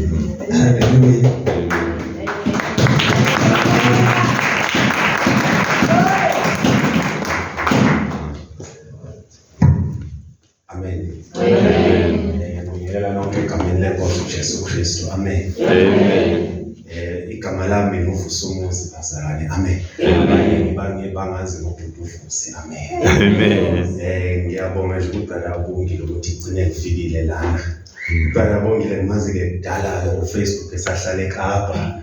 Hallelujah. Amen. Ngiyabongela nonke egameni lenkosi uJesu Kristu. Amen. Igama lami nguVusumuzi Bazalwane. Amen. Abanye bangazi ngokuthi uVusi. Amen. Ngiyabonga nje uqala ukungile ukuthi igcine kufikile lana. Uqala bongile ngimazi-ke kudala ku Facebook esahlala eKapa.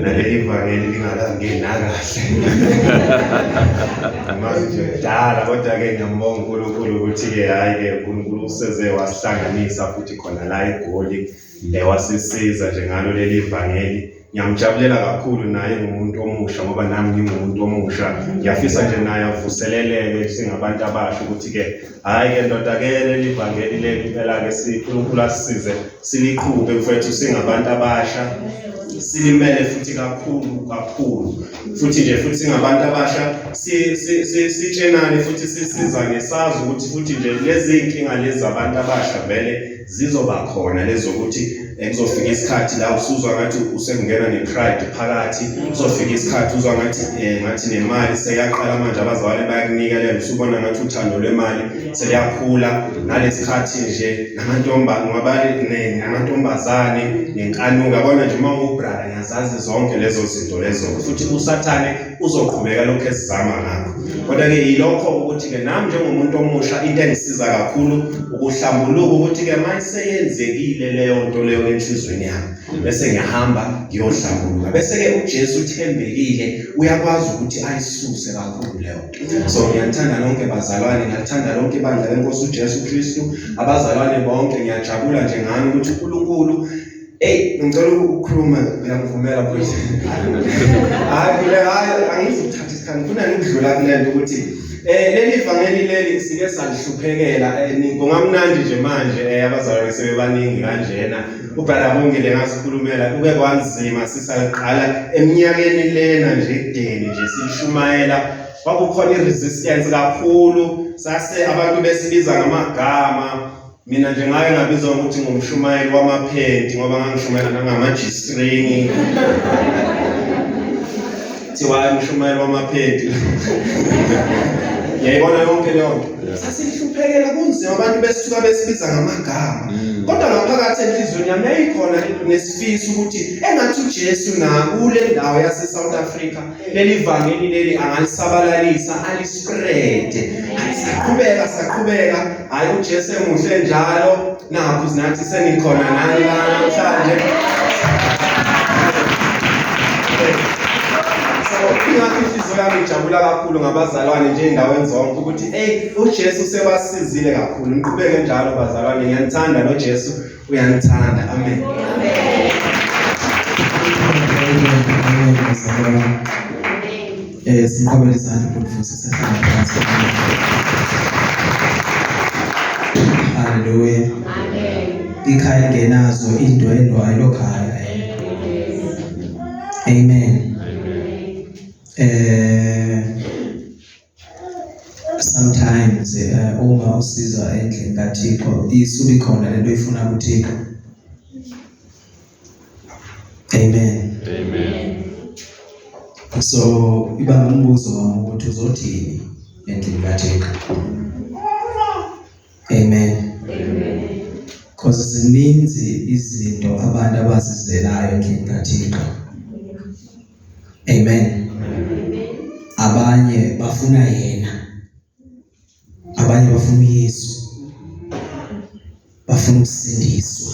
Naleli ivangeli lingakangeni nakahle. Ngimazi nje kudala kodwa-ke ngiyambonga uNkulunkulu ukuthi-ke hayi-ke uNkulunkulu useze wasihlanganisa futhi khona la eGoli wasisiza nje ngalo leli ivangeli. Ngiyamjabulela kakhulu naye ngumuntu omusha ngoba nami ngingumuntu omusha. Ngiyafisa nje naye avuseleleke singabantu abasha ukuthi-ke hayi-ke ndoda-ke leli ivangeli lethu impela-ke uNkulunkulu asisize siliqhube mfethu singabantu abasha. Silimele futhi kakhulu futhi singabantu abasha sitshenane futhi sisizane sazi ukuthi futhi nje lezi inkinga lezi abantu abasha vele zizoba khona lezokuthi kuzofika isikhathi la usuzwa ngathi usekungena nepride phakathi. Kuzofika isikhathi uzwa ngathi nemali seyaqala manje abazali bayakunikelela usubona ngathi uthando lwemali seliyakhula. Nalesikhathi nje namantombazane nenkanuka bona nje uma ubrother ngiyazazi zonke lezo zinto lezo futhi usathane uzoqhubeka lokho esizama ngakho. Kodwa-ke yilokho ukuthi-ke nami njengomuntu omusha into engisiza kakhulu ukuhlambuluka ukuthi-ke mayiseyenzekile leyo nto leyo enhlizweni yami bese ngiyahamba ngiyohlambuluka. Bese-ke uJesu uthembekile uyakwazi ukuthi ayisuse kakhulu leyo nto. So ngiyathanda lonke bazalwane, ngiyathanda lonke ibandla lenkosi uJesu Kristu. Abazalwane bonke ngiyajabula nje ngani ukuthi uNkulunkulu ngicela ukukhuluma ngiyangivumela futhi. Angizuthatha isikhathi ngifuna ngidlula kulento ukuthi leli ivangeli leli sike salihluphekela kungamnandi nje manje abazalwane sebebaningi kanjena. Ubrother Bongile ngasikhulumela kube kwanzima sisaqala eminyakeni lena nje ekudeni nje silishumayela. Kwakukhona iresistance kakhulu sase abantu besibiza ngamagama. Mina nje ngake ngabizwa ukuthi ngumshumayeli wamaphenti ngoba ngangishumayela ngama-G-string. Thiwa umshumayeli wamaphenti. Yayibona yonke leyo nto. Sasilihluphekela kunzima abantu besisuka besibiza ngamagama. Kodwa ngaphakathi enhlizweni yami yayikhona nesifiso ukuthi engathi uJesu na kule ndawo yase-South Africa leli ivangeli leli angalisabalalisa alispread. Saqhubeka hayi uJesu emuhle njalo nakho sinathi senikhona nani la namhlanje. Inhliziyo yami ijabula kakhulu ngabazalwane nje endaweni zonke ukuthi uJesu sebasizile kakhulu. Niqhubeke njalo bazalwane, ngiyanithanda noJesu uyanithanda. Amen. Sinqabele isandla futhi sihlala phansi. Hallelujah. Ikhaya ngenazo indwendwe ayilokhaya. Amen. Sometimes uma usiza endlini kaThixo isuke khona lento ifuna kuThixo. Amen. So iba ngumbuzo wami ukuthi uzothini endlini kaThixo. Amen. Because zininzi izinto abantu abazizelayo endlini kaThixo. Amen. Abanye bafuna yena, abanye bafuna uYesu, bafuna ukusindiswa,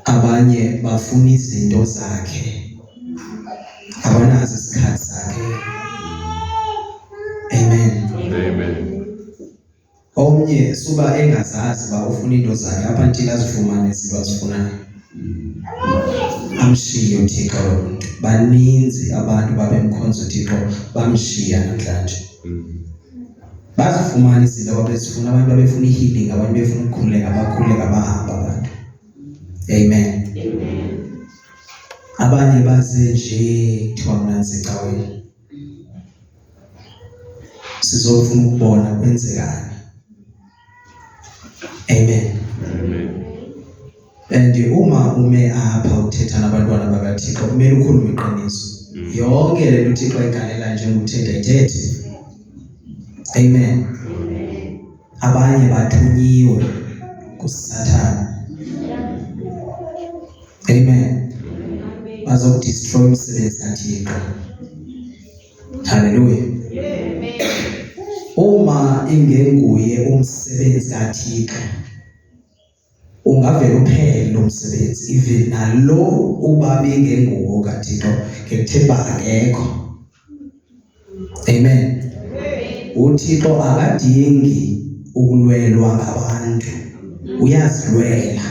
abanye bafuna izinto zakhe, abanazo isikhathi sakhe. Amen. Omnye suba engazazi ba ufuna into zakhe apha nthile azifumane izinto azifunayo. Amshiye uThixo lo muntu. Baninzi abantu babemkhonza uThixo bamshiya namhlanje. Bazifumana izinto ababezifuna, abantu babefuna healing, abantu befuna ukukhuleka, bakhuleka bahamba abantu. Amen. Abanye baze nje kuthiwa mnanzi ecaweni. Sizofuna ukubona kwenzekani. Amen. And uma ume apha uthetha nabantwana bakaThixo kumele ukhulume iqiniso. Yonke le nto uThixo ayigalela nje nguthetha ithethe. Amen. Abanye bathunyiwe kuSathane. Amen. Bazokudestroy umsebenzi kaThixo. Hallelujah. Uma ingenguye umsebenzi kaThixo ungavela uphele lo msebenzi even nalo uba bengenguwo kaThixo ngekuthemba akekho. Amen. uThixo akadingi ukulwelwa ngabantu, uyazilwela.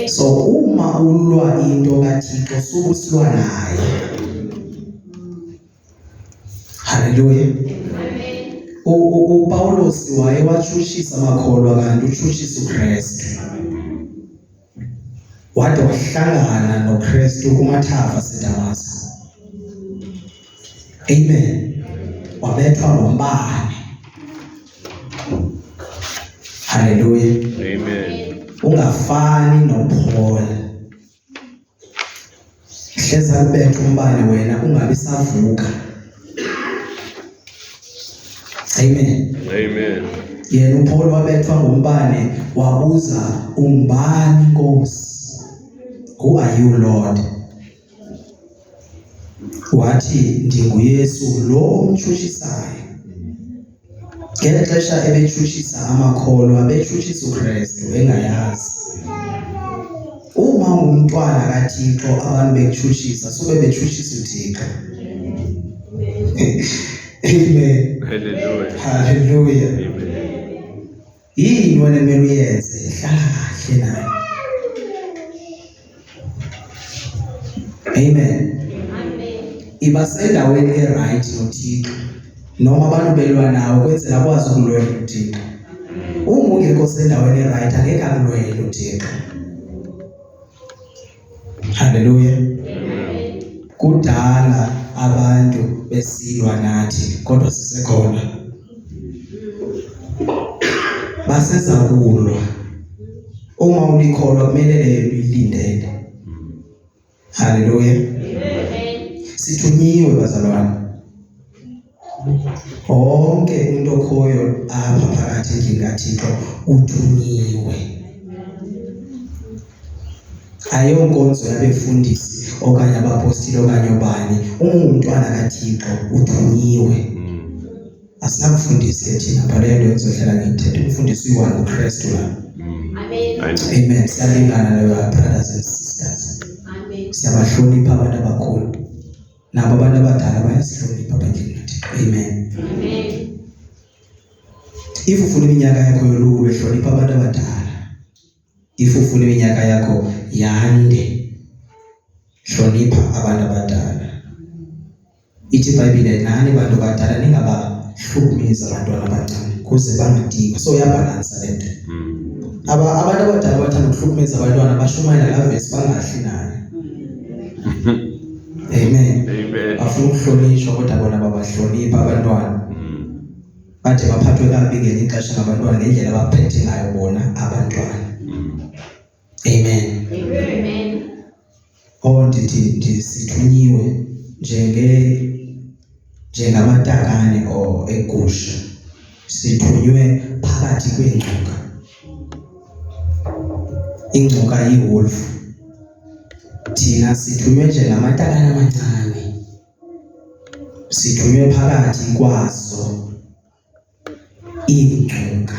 So uma ulwa into kaThixo subusilwa naye. Hallelujah. uPawulos wayewatshushisa amakholwa kanti utshushisa uKristu. Wade wahlangana noKristu kumathafa aseDamaska. Amen. Wabethwa ngombane. Hallelujah. Amen. Ungafani noPaul. Hleza kubetha umbane wena ungabi savuka. Amen. Amen. Yena uPaul wabethwa ngombane wabuza umbani Nkosi? Who are you Lord? Wathi ndinguYesu lo umtshushisayo. Ngeli xesha ebetshusisa amakholwa abetshusisa uKristu engayazi. Uma ungumntwana kaThixo abantu bekutshusisa sube betshusisa uThixo. Amen. Hallelujah. Hallelujah. Amen. Yini wena kumele uyenze? Hlala kahle naye. Amen. Iba sendaweni eright noThixo. Noma abantu belwa nawe kwenzela kwazi ukulwela uThixo. Uma ungekho sendaweni eright angeke akulwele uThixo. Hallelujah. Kudala abantu besilwa nathi kodwa sisekhona. Baseza kulwa. Uma ulikholwa kumele lilindele. Hallelujah. Sithunyiwe bazalwane. Onke umuntu okhoyo apha phakathi endlini kaThixo uthunyiwe. Ayonkonzo yabefundisi okanye abapostoli okanye obani. Umntwana kaThixo uthunyiwe. Asinakufundisi ke thina phela into ezohlala ngithethe umfundisi uyiwani uKristu la. Amen. Siyalingana nayo brothers and sisters. Siyabahlonipha abantu abakhulu. Nabo abantu abadala bayasihlonipha bandleni kaThixo. Amen. If ufuna iminyaka yakho yolulu ehlonipha abantu abadala. If ufuna iminyaka yakho yande hlonipha abantu abadala. Ithi iBhayibhile nani abantu abadala ningabahlukumeza abantwana abancane kuze bangadikwa. So uyabalansa lento. Abantu abadala bathanda ukuhlukumeza abantwana bashumayela la verse bangahli nayo. Amen. Bafuna ukuhlonishwa kodwa bona babahlonipha abantwana. Bathe baphathwe kabi ngelinye ixesha ngabantwana ngendlela abaphethe ngayo bona abantwana. Amen. Ndithi sithunyiwe njengamatakane egusha. Sithunywe phakathi kwengcuka. Ingcuka yiwolf. Thina sithunywe njengamatakane amancane. Sithunywe phakathi kwazo ingcuka.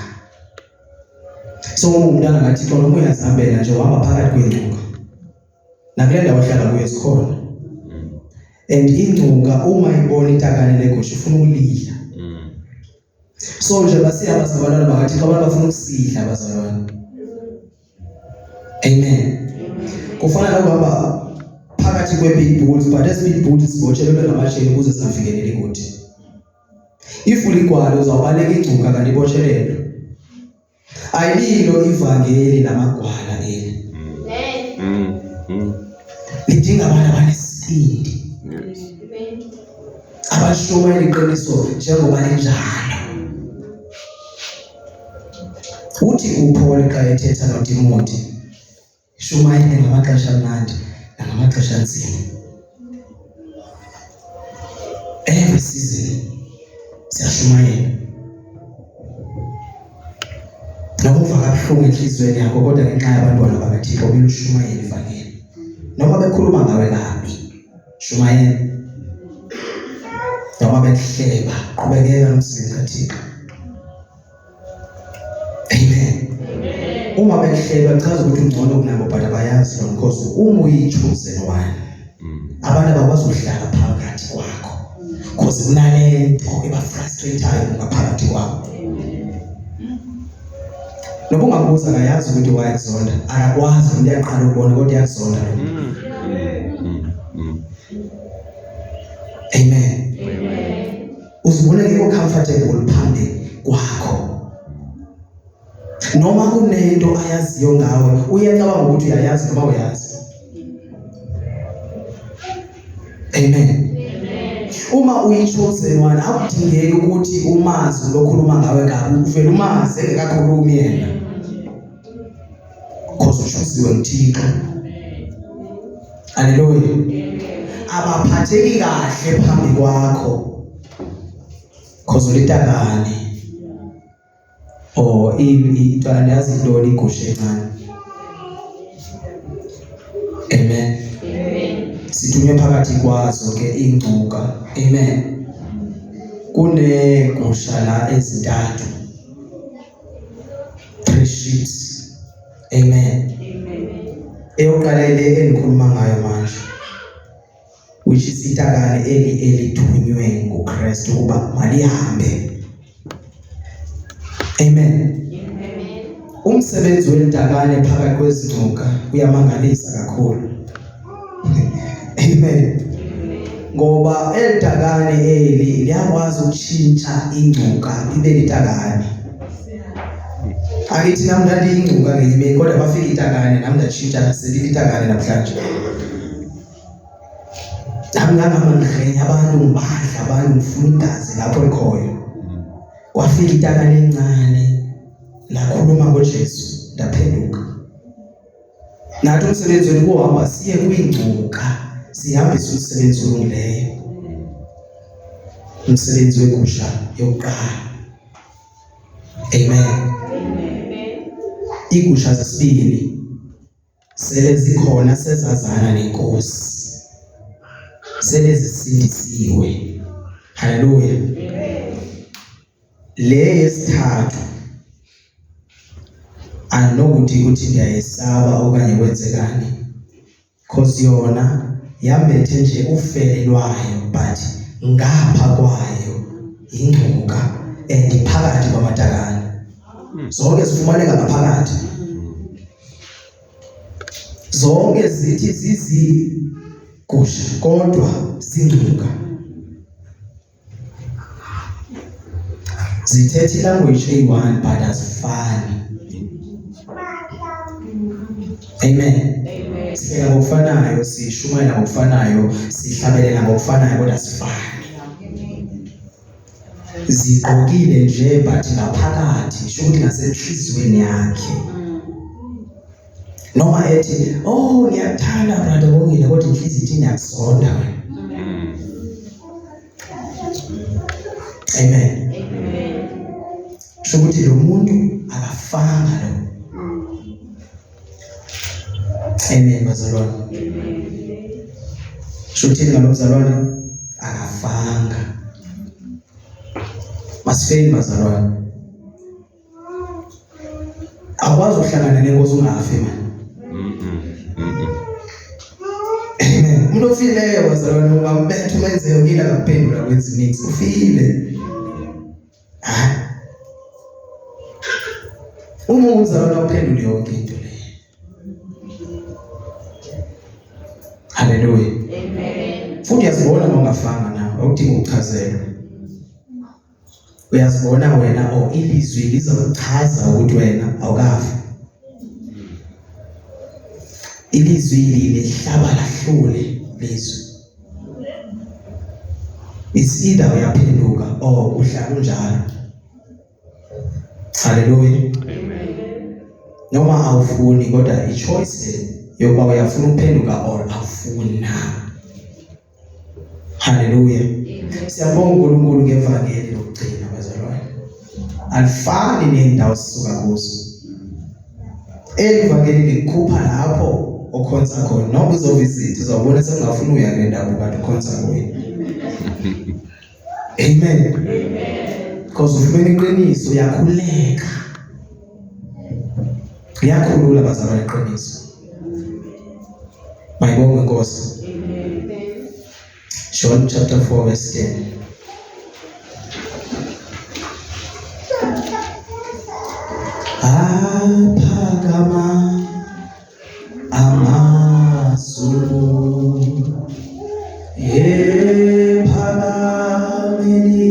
So umntana kaThixo noma uyazihambela nje uhamba phakathi kwengcuka. Nakule ndawo ohlala kuyo sikhona. And ingcuka uma ibona itakane legusha ufuna ukulila. So nje basiya abazalwane bakaThixo abantu bafuna ukusidla abazalwane. Amen. Kufana nokuhamba phakathi kwe-big bulls but ezi-big bulls zibotshelelwe ngamasheni ukuze zingafikeleli kuthi. If uligwala uzawubaleka ingcuka kanti ibotshelelwe. Ayililo ivangeli lamagwala leli. Lidinga abantu abanesibindi. Abashumayela iqiniso njengoba linjalo. Uthi uPaul xa ethetha noTimothy Shumayele ngamaxesha amnandi nangamaxesha anzima. Every season siyashumayela. Noma uva kabuhlungu enhliziyweni yakho kodwa ngenxa yabantwana bakaThixo kumele ushumayele ivangeli. Noma bekhuluma ngawe kabi, shumayela. Noma bekuhleba, qhubekeka nomsebenzi kaThixo. Amen. Uma bekuhleba kuchaza ukuthi ungcono kunabo but abayazi lo because uma uyi-chosen one, abantu abakwazi ukuhlala phakathi kwakho because kunalento eba-frustrate-ayo ngaphakathi kwakho. Noma ungabuza akayazi ukuthi wayakuzonda, akakwazi umuntu uyaqala ukubona kodwa uyakuzonda lo muntu. Amen. Uzibona ngeke comfortable phambi kwakho. Noma kunento ayaziyo ngawe, uyacabanga ukuthi uyayazi noma uyazi. Amen. Uma uyi-chosen one, akudingeki ukuthi umazi lokhuluma ngawe kabi, uvele umazi engekakhulumi yena. Because ushuziwe nguThixo. Hallelujah. Abaphatheki kahle phambi kwakho. Because ulitakane. Or intwana yazi intoni igusha encane. Amen. Sithunywe phakathi kwazo ke ingcuka. Amen. Kunegusha la ezintathu. 3 sheep. Amen. Eyokuqala le engikhuluma ngayo manje, which is itakane elithunywe nguKristu ukuba malihambe. Amen. Umsebenzi welitakane phakathi kwezincuka uyamangalisa kakhulu. Amen. Ngoba elitakane liyakwazi ukushintsha ingcuka ibe litakane. Akithi namhlanje ingcuka ngeyimeni kodwa bafika itakane namhlanje shintsha selitakane namhlanje. Namhlanje abantu ngibadla abantu ngifuna igazi lapho likhoyo. Kwafika itakane encane lakhuluma ngoJesu ndaphenduka. Nathi umsebenzi wethu kuhamba siye kwingcuka sihambise umsebenzi olungileyo. Umsebenzi wegusha yokuqala. Amen. Igusha zesibili sele zikhona sezazana nenkosi. Sele zisindisiwe. Hallelujah. Le yesithathu anokuthi ndiyayisaba okanye kwenzekani because yona yambethe nje ufelelwayo but ngapha kwayo ingcuka endiphakathi kwamatakane. Zonke zifumaneka ngaphakathi. Zonke zithi zizigusha kodwa zingcuka. Zithethe ilanguage eyi-one but azifani. Amen. Sifika ngokufanayo, sishumayela ngokufanayo, sihlabelela ngokufanayo kodwa asifani. Zigqokile nje but ngaphakathi sho ukuthi ngasenhliziyweni yakhe. Noma ethi oh ngiyathanda brother Bongile kodwa inhliziyo ithi ngiyakuzonda wena. Amen. Sho ukuthi lo muntu akafanga lo. Amen bazalwane. Sho ukuthi ngalo mzalwane akafanga. Masifeni bazalwane. Akwazi ukuhlangana nenkosi ungafi man. Amen. Umuntu ofileyo bazalwane ungambetha umenze yonke akaphendula kwezinix ufile. Uma umzalwane uphendule yonke into le. Hallelujah. Amen. Futhi uyazibona uma ungafanga nawe, awudingi ukuchazelwa. Uyazibona wena ilizwi lizochaza ukuthi wena awukafi. Ilizwi lihlaba lahlule lizwi. It's either uyaphenduka uhlala unjalo. Hallelujah. Amen. noma awufuni kodwa i-choice yokuba uyafuna ukuphenduka or awufuni na. Hallelujah. Siyabonga uNkulunkulu ngevangeli lokugcina bazalwane. Alifani nendawo sisuka kuzo. Elivangeli likhupha lapho okhonza khona. Noma uzovisit uzobona sengafuna uya kule ndawo kanti ukhonza kuyo. Amen. Because ufumene iqiniso uyakhuleka. Liyakhulula bazalwane iqiniso. Mayibonge Nkosi. John chapter 4 verse 10. Aphakama amazulu ephakameni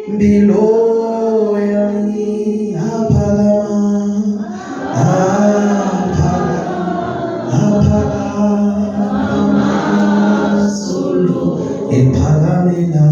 impilo yami aphakama amazulu ephakamela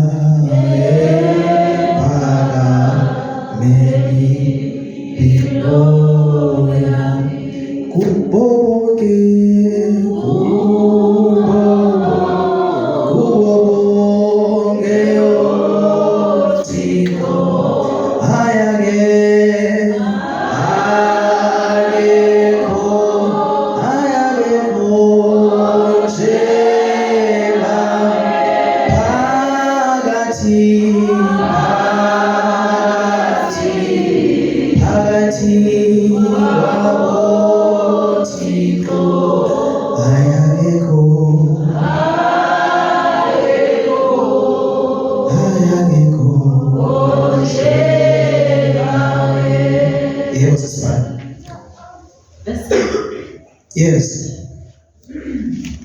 Yes.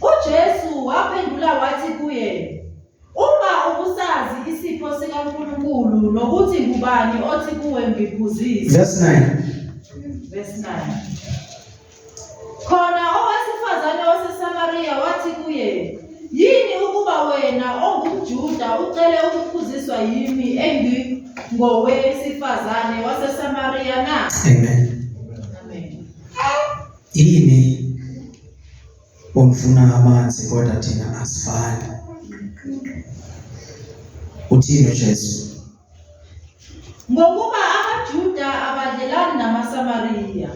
uJesu waphendula wathi kuye, uma ubusazi isipho sikaNkulunkulu nokuthi ngubani othi kuwe ngiphuzise. Verse 9. Verse 9. Khona owesifazane waseSamariya wathi kuye, yini ukuba wena ongumJuda ucele ukuphuziswa yimi engingowesifazane waseSamariya na? Amen. Amen. Yini unifuna amanzi kodwa thina asifani. Uthini uJesu? Ngokuba amaJuda abadlelani namaSamariya.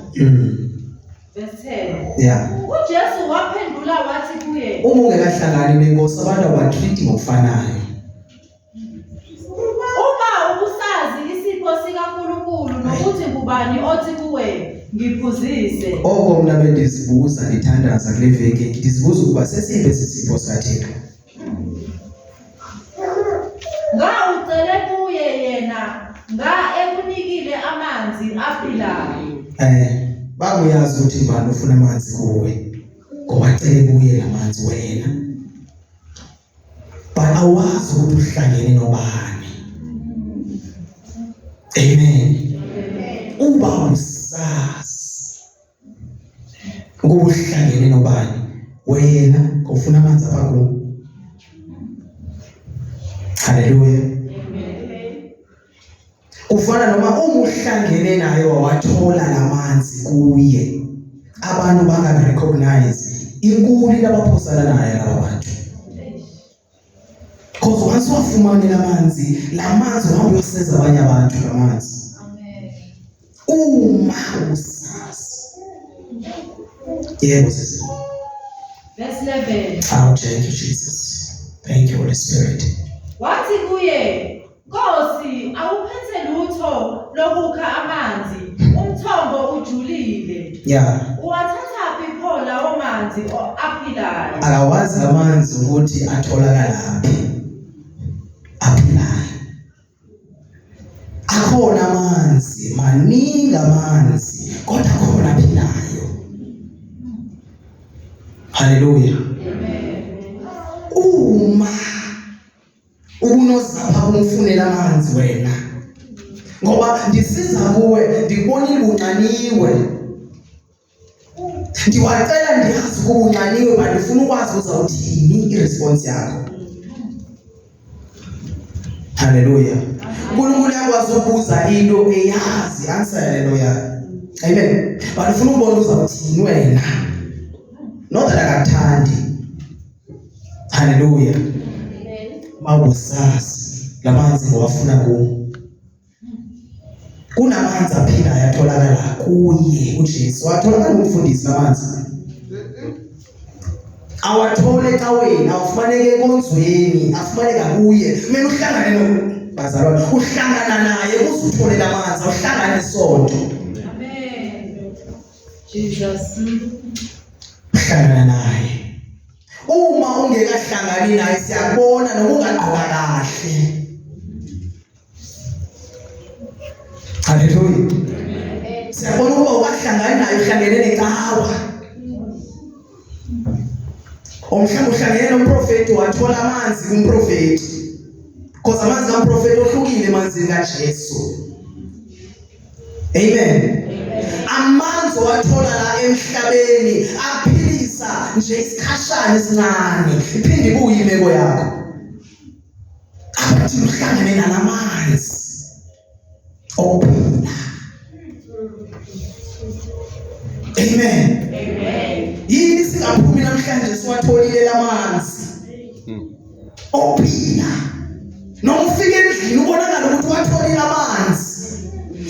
Verse 10. Yeah. uJesu waphendula wathi kuye, Uma ungekahlangani nenkosi abantu abatreat ngokufanayo. uma ubusazi isipho sikaNkulunkulu nokuthi ngubani othi kuwe ngiphuzise. Oko mina bendizibuza ngithandaza kule veki ndizibuza ukuba sesiphi isipho sikaThixo. Nga ucele kuye yena, nga ekunikile amanzi aphilayo. Babuyazi ukuthi ngibani ufuna amanzi kuwe. Ngoba cele kuye lamanzi wena. But awazi ukuthi uhlangene nobani. Amen. Uba usazi ukuba uhlangene nobani wena ufuna amanzi apha kuwe. Hallelujah. Ufana noma umuhlangene naye wawathola lamanzi kuye. Abantu bangarecognize inkulu labaphosana naye laba bantu. Because once wafumana lamanzi uhamba uyoseza abanye abantu lamanzi. Uma usazi. Yebo sisi. Verse 11. Oh, thank you Jesus. Thank you Holy Spirit. Wathi kuye, Nkosi, awuphethe lutho lokukha amanzi, umthombo ujulile. Yeah. Uwathatha phi pho lawo manzi aphilayo? Akawazi amanzi ukuthi atholakala laphi. Aphilayo. Akhona amanzi, maningi amanzi, kodwa akhona aphilayo. Hallelujah. Uma unozapha umfunela amanzi wena. Ngoba ndisiza kuwe ndikubonile unqaniwe. Ndiwacela ndiyazi ukuba unqaniwe but ndifuna ukwazi uzawuthini iresponse yakho. Hallelujah. uNkulunkulu uyakwazi ukubuza into eyazi answer lelo ya. Amen. Balifuna ukubona uzawuthini wena. Not that akathandi. Hallelujah. Mawusazi lamanzi ngowafuna kuwo. Kunamanzi aphilayo atholakala kuye uJesu. Atholakala umfundisi namanzi. Awathole ecaweni, awafumaneke enkonzweni, afumaneka kuye. Kumele uhlangane bazalwane, uhlangana naye uzuthole lamanzi, uhlangane nesonto. Amen. Jesus. Uhlangana naye. Uma ungekahlangani naye siyabona noma ungaqoka kahle. Hallelujah. Siyabona ukuba ukahlangani naye uhlangene necawa. Omhlanga uhlangene nomprofeti wathola amanzi kumprofeti. Because amanzi kamprofeti ohlukile emanzini kaJesu. Amen. Amanzi wathola la emhlabeni aphilisa nje isikhashana esincane. Iphinde kuyi imeko yakho. Abathi uhlangane nalamanzi. Ophila. Amen. Amen. Yini singaphumi namhlanje siwatholile lamanzi. Ophila. Noma ufike endlini ubonakala ukuthi watholile amanzi.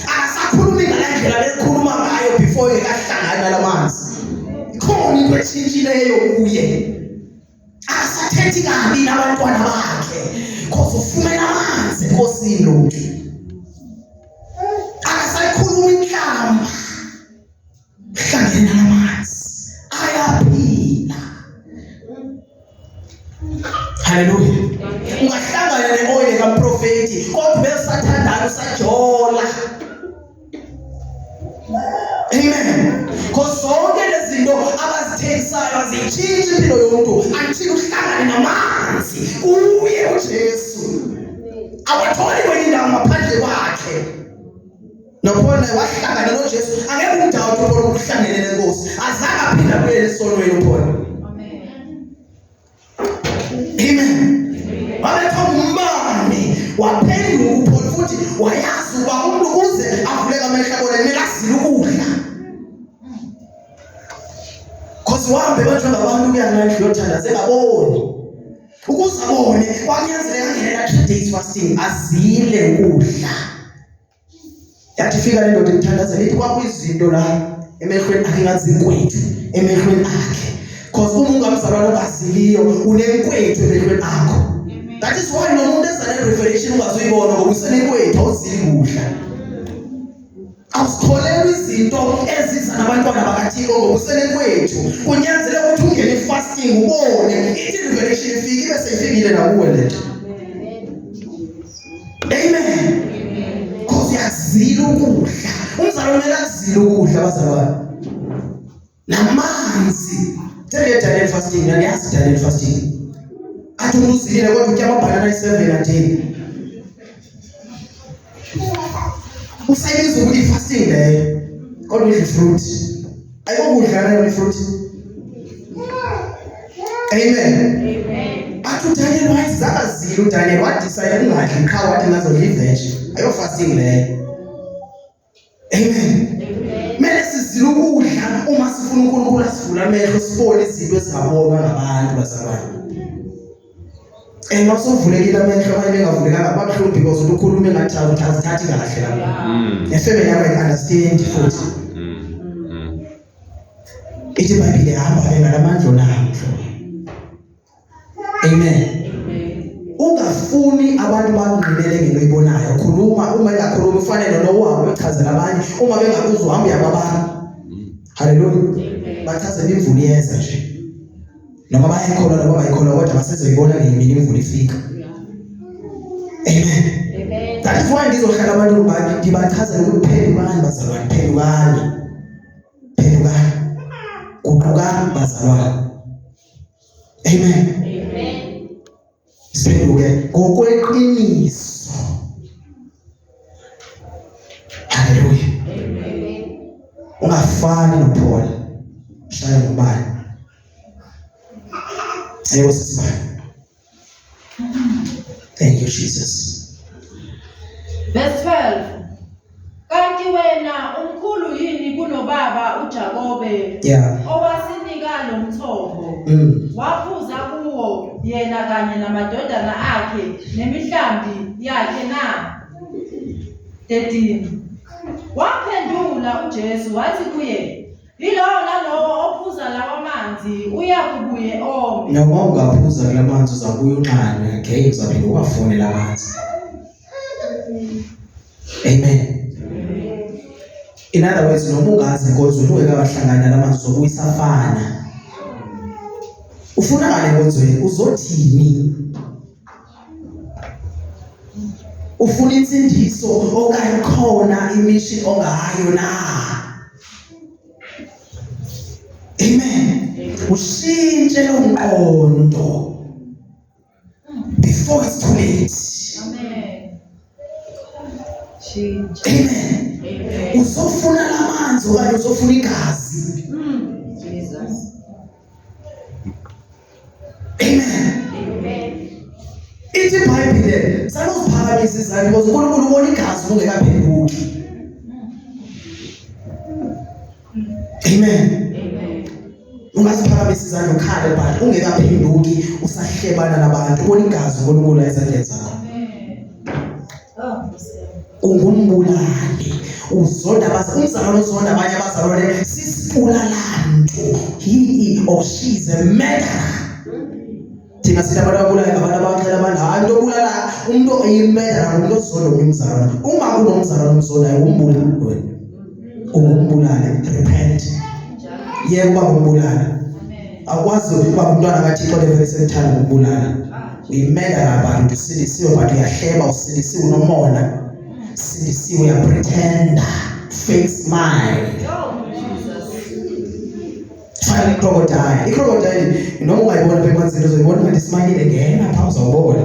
Akasakhulumi ngalendlela lekhuluma ngayo before ekahlangana lamanzi. Khona into etshintshileyo kuye. Akasathethi kabi nabantwana bakhe. Because ufumene amanzi enkosini lo. Akasakhuluma inhlamba. Hlangene namanzi. Ayaphila. Hallelujah. Ungahlangana ne-oil kamprofeti kodwa besathandana usajola. Amen. Because zonke lezi zinto abazithengisayo azitshintshe impilo yomuntu until uhlangane namanzi kuye uJesu. Awatholi kwenye indawo ngaphandle kwakhe. Nopona wahlangana noJesu angeke umdawuthi ubone ukuhlangene nenkosi. Azange aphinda kuyele esonweni uphona. Amen. Wabetha umbane waphenduka uphona futhi wayazi uba umuntu ukuze avuleke amehlo abone kumele azile ukudla. Because wahambe bantu ngabantu kuyangathi uyothandaza engaboni. Ukuze abone kwanyanzeleka ngena 3 days fasting azile ukudla. Yathi fika le ndoda ithandaza lithi kwakuyizinto la emehlweni akhe ngathi inkwethu emehlweni akhe. Because uma ungamzalwana ongaziliyo unenkwethu emehlweni akho. That is why nomuntu ezale revelation ungazuyibona ngoba usenenkwethu awuzili kudla. Awusitholela izinto eziza nabantwana bakaThixo ngoba usenenkwethu. Kunyanzeleka ukuthi ungene fasting ubone ithi revelation ifike bese ifikile nakuwe lento. Amen. Because yazila ukudla. Umzalwane kumele azile ukudla abazalwane. Namanzi. Tell Daniel fasting, and yes, Daniel fasting. I don't know si what we came up banana 7 and 10. Who says we be fasting there? God with the fruit. I go with the fruit. Amen. Amen. But to Daniel, why is that a zero? Daniel, what decided not to cow what another live veg? Are you fasting there? Amen. Mele sizile ukudla uma sifuna uNkulunkulu asivula amehlo sibone izinto ezingabonwa ngabantu bazalwane. Masovulekile amehlo abanye bengavulekanga babuhlungu because ukhuluma engathi azithathi kahle lapha. Efemini yabo understand futhi. Ithi iBhayibheli ihamba bengalamandla namhlo. Amen. Ungafuni abantu bakungqinele ngento oyibonayo. Khuluma uma engakhuluma ufanele nowabo echazela abanye uma bengakuzwa uhamba yababani. Hallelujah. Bachazela imvula iyeza nje. Noma bayikholwa noma bayikholwa kodwa basezoyibona ngemini imvula ifika. Amen. Amen. That is why ngizohlala abantu ngibachazela ukuthi phendukani bazalwane, phendukani. Phendukani. Guqukani bazalwane. Amen. Siphenduke ngokweqiniso. Hallelujah. Amen. Ungafani noPaul. Shaya ngubani? Thank you, Jesus. Verse 12. Kanti wena umkhulu yini unobaba uJakobe Yeah. owasinika lo mthombo waphuza kuwo yena kanye namadodana akhe nemihlambi yakhe na 13 waphendula uJesu wathi kuye yilowo nalowo ophuza lawa manzi uyakubuye ome noma ungaphuza kula manzi uzabuya unqane again uzaphinda uwafune la manzi. Amen. In other words, noma ungazi inkonzo ungeke wahlangana lamanzi uzobuya isafana. Ufuna ngane enkonzweni uzothini? Ufuna insindiso okanye khona imission ongayo na? Amen. Ushintshe lo mqondo before it's too late. Amen. Amen. Uzofuna lamanzi okanye uzofuna igazi. Jesus. Amen. Ithi iBhayibhile sanoziphakamisa izandla because uNkulunkulu ubona igazi ungekaphenduki. Amen. Ungaziphakamisa izandla ukhale but ungekaphenduki usahlebana nabantu ubona igazi uNkulunkulu ezandleni zakho. Ungumbulali uzonda umzalwane uzonda abanye abazalwane sisibulalantu. He or she is a murderer. Thina sithi abantu ababulala abantu abaxela abantu hayi into obulala umuntu oyimurderer umuntu ozonda omnye umzalwane. Uma kunomzalwane omzondayo ngumbulali wena. Ungumbulali. Repent. Yebo uba ngumbulala. Akwazi ukuba umntwana kaThixo levele sekuthanda ukumbulala. Uyimurderer abantu usindisiwe but uyahleba usindisiwe unomona. Sindisiwe uyapretenda. Fake smile. Fine crocodile. Crocodile noma ungayibona phe emanzini uzoyibona ngathi smile ngena apha uzawubona.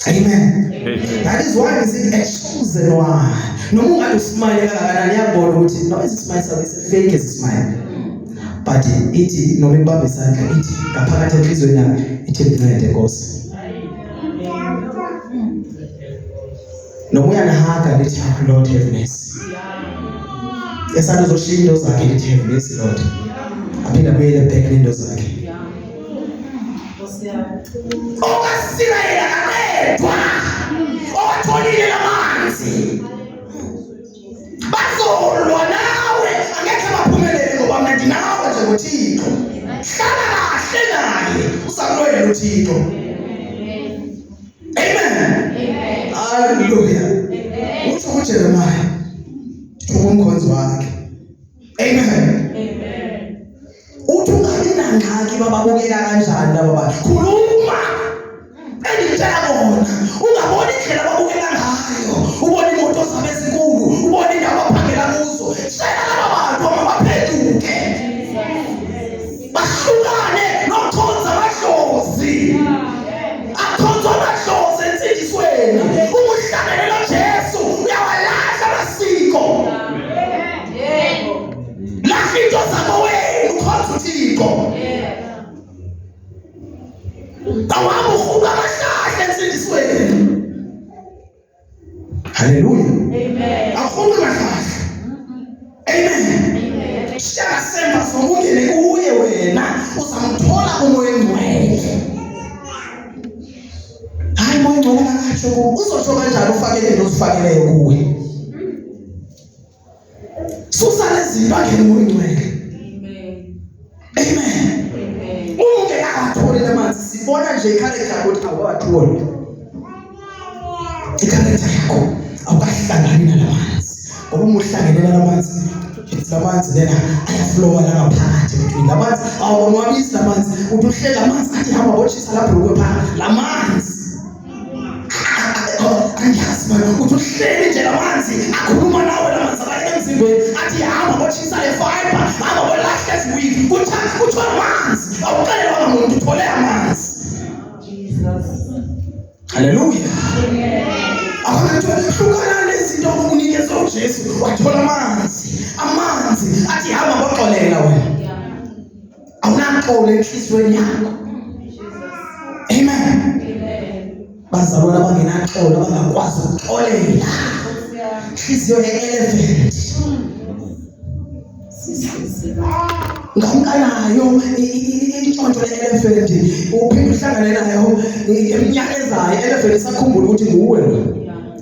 Amen. That is why we say a chosen one. Noma ungathi usmile kangakanani uyabona ukuthi no isi smile sakho is fake is smile. But ithi noma ibambe isandla ithi ngaphakathi enhlizweni yakho ithi mncede Nkosi. Noma uyanahaga lithi Lord have mercy. Esando zoshiya into zakhe lithi have mercy Lord. Aphinda kuyele back into zakhe. Okasirayela kanedwa. Owatholile lamanzi. Bazolwa nawe angeke baphumelele ngoba mnandi nawe nje ngoThixo. Hlala kahle naye uzakulwela uThixo. Amen. Hallelujah. Uthi uJeremiah umkhonzi wakhe. Amen. Uthi ungabi nangxaki bababukela kanjani laba bantu. Khuluma. Engitshela bona ungabona indlela babukela ngayo. Ubona imoto zabo ezinkulu, ubona indawo abaphangela kuzo. Shela laba bantu abaphenduke. Bahlukane nokukhonza amadlozi. Akhonza amadlozi ensindisweni. Umuhlabelela Jesu uyawalahla amasiko. Lahla into zakho wena ukhonza uThixo. Awami uhuka amahlahla ensindisweni. Hallelujah. Amen. Akhona amahlahla. Amen. Shaka semba sokungene kuye wena uzamthola umoya engcwele. Hayi moya engcwele akatsho uzosho kanjani ufakele into ozifakeleyo kuwe. Susa lezinto angene umoya engcwele. Amen. Ungeke akathole lamanzi sibona nje i-character ukuthi awatholi. I-character yakho awukahlangani nalamanzi. Ngoba umuhlangene nalamanzi lamanzi lena ayaflowa la ngaphakathi ukuthi lamanzi awonwabisi lamanzi uthi uhlela amanzi athi hamba bochisa lapho lokupha lamanzi. Angiyazi manje uthi uhleli nje lamanzi akhuluma nawe lamanzi abanye emzimbeni athi hamba bochisa le fiber hamba bolahla eziwili kuthiwa amanzi awukalelwa ngamuntu uthole amanzi. Jesus. Hallelujah. Abantu hlukana nezinto okunikeza uJesu wathola amanzi athi hamba boxolela wena. Awunaxolo enhlizweni yakho. Amen. Bazalwana abangenaxolo abangakwazi ukuxolela. inhliziyo ye-elephant. Ngamkanayo intshontsho le-elephant uphinde uhlangane nayo emnyakezayo i-elephant isakhumbula ukuthi nguwe lo.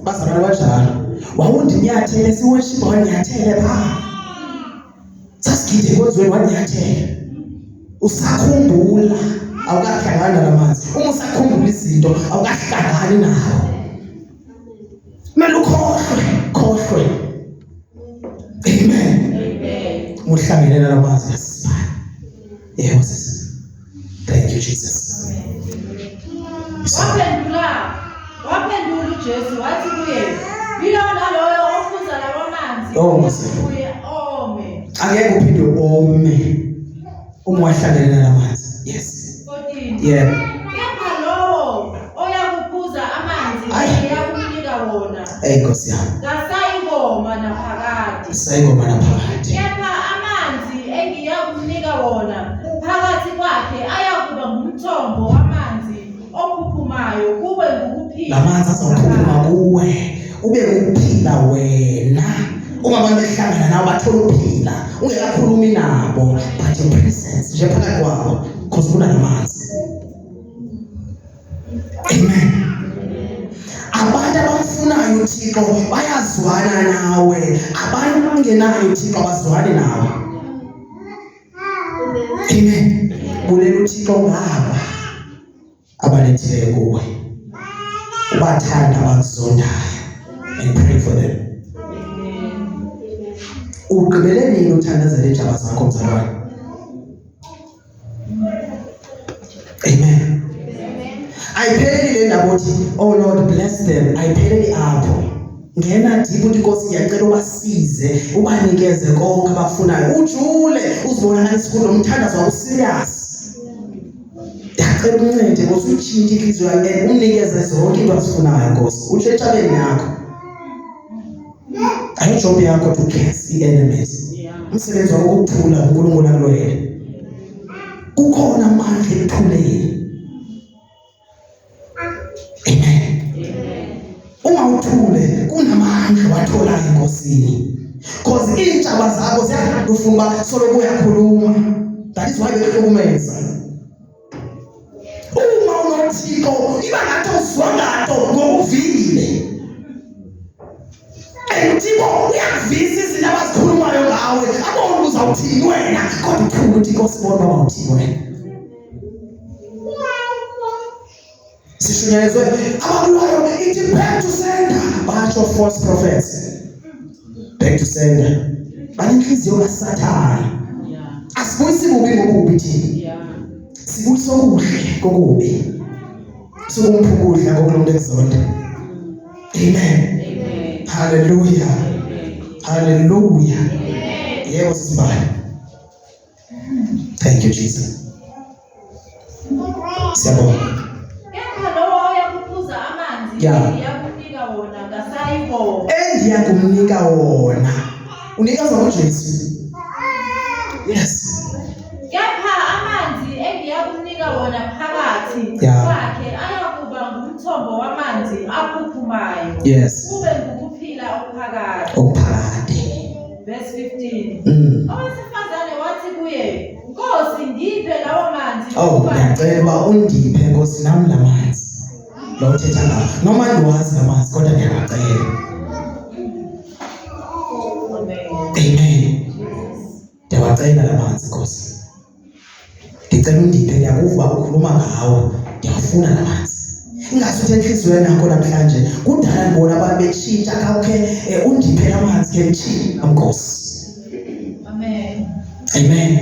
Bazalwane banjalo. Wawundinyathele siworship wanyathele pha. Sasigide konzweni wanyathele. Usakhumbula awukahlangana namanzi. Uma usakhumbula izinto awukahlangani nawo. Kumele ukhohlwe. Amen. Muhlangene namanzi yasibani. Yebo sisi. Thank you Jesus. Waphendula uJesu wathi kuye, "Yilona loyo ophuza lawo manzi uye ome." Angeke uphinde ome uma wahlangene namanzi. Yes. 14. Yeah. Kepha lowo oyakuphuza amanzi eyakunika wona. Nkosi yami. Kasayingoma naphakade. Sayingoma naphakade. Kepha amanzi engiyakunika wona phakathi kwakhe ayakuba ngumthombo wamanzi ophuphumayo kube ngukuphila. Lamanzi azawuphuphuma kuwe ube ukuphila wena. Uma abantu behlangana nawe bathola ukuphila ungekakhulumi nabo but your presence nje phakathi kwabo because kunamanzi. Amen. Abantu abamfunayo uThixo bayazwana nawe. Abantu abangenayo uThixo abazwani nawe. Amen. Bulela uThixo ngaba abalethile kuwe. Ubathanda abakuzondayo and pray for them. Ugqibele nini uthandazela ijaba zakho mzalwane? Amen. Ayipheleli le ndaba uthi oh Lord bless them. Ayipheleli apho. Ngena deep uthi Nkosi ngiyacela ubasize ubanikeze konke abafunayo. Ujule uzibonakalisa ukuthi umthandazo wakho serious. Ngiyacela uncede Nkosi utshintshe inhliziyo yakhe umnikeze zonke into azifunayo Nkosi. Uhle etshabeni yakho. Ayijob yakho to cast the enemies. Umsebenzi wakho ukuthula uNkulunkulu akulwele. Kukhona amandla ekuthuleni. Amen. Uma uthule kunamandla watholayo enkosini. Because intshaba zakho ziyathanda ufuna soloko uyakhuluma. That is why behlukumeza. Uma unothixo iba ngathi uzwangato ngokuvile. Uthixo uyavisa izinto abazikhulumayo ngawe. Abona uzawuthini wena kodwa uthule uThixo sibona baba uthini wena. Sishunyezwe abalwayo ithi back to sender. Basho false prophets. Back to sender. Balenhliziyo kaSathane. Asibuyisi kubi ngokubi thina. Sibuyisa okuhle kokubi. Sokumphukuhla kokulonde kuzonke. Amen. Hallelujah. Hallelujah. Yebo sibani. Thank you Jesus. Siyabonga. Yakunika wona ngasayingoma. Endiyakumnika wona. Unikeza uJesu. Yes. Kepha amanzi engiyakunika wona phakathi kwakhe ayakuba ngumthombo wamanzi aphuphumayo. Yes. Kube ngukuphila okuphakade. Okuphakade. Verse 15. Owesifazane wathi kuye, Nkosi ndiphe lawo manzi. Ngiyacela uba undiphe Nkosi nami lamanzi. Lo uthetha ngawo. Noma ndiwazi lamanzi kodwa ngiyacela. Amen. Ndiyawacela lamanzi Nkosi. Ngicela undiphe ngiyakuva ukhuluma ngawo. Ngiyafuna lamanzi. Ingasuthi enhliziyweni yakho namhlanje kudala ngibona abantu betshintsha kawukhe undiphe lamanzi ke ngitshintshe Nkosi. Amen. Amen.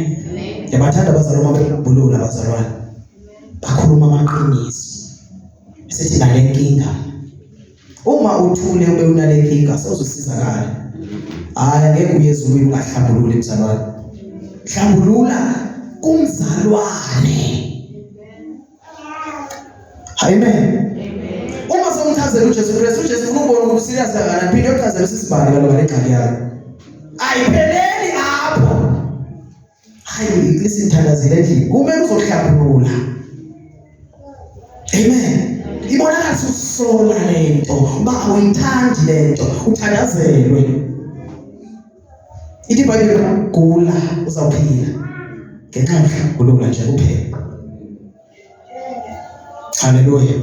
Yabathanda abazalwane babulula abazalwane. Bakhuluma amaqiniso. Sithi nale nkinga. Uma uthule ube unale nkinga sozusizakala. Hayi ngeke uye ezulwini ungahlambulula emzalwane. Hlambulula kumzalwane. Amen. Uma somchazela uJesu Kristu, uJesu ufuna ukubona ukuthi serious kangakanani, phinde uchazele sisibani kaloku ngegxaki yakho. Ayipheleli apho. Hayi lisithandazile endlini. Kumele uzohlambulula. Amen. Ibonakala uyayisola lento, uba awuyithandi lento, uthandazelwe. Ithi iBhayibheli gula uzawuphila ngenxa yokuhlambulula nje kuphela. Haleluya.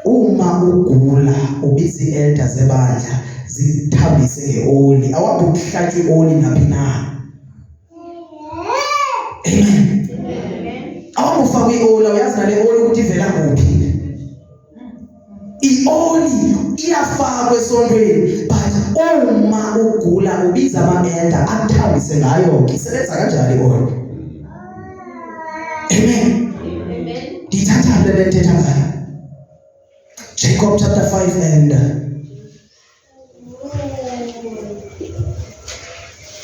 Uma ugula ubiza i-elder zebandla zithambise ngeoli, awuhambi ukuhlatshwa ioli naphi na. Amen. Awuhambi ufakwe ioli, uyazi nale oli ukuthi ivela kuphi. Ioli iyafakwa esontweni, but uma ugula ubiza ama-elder akuthambise ngayo, isebenza kanjalo ioli. Amen. Ndiyithatha le ntetha ngayo. Jacob chapter 5 and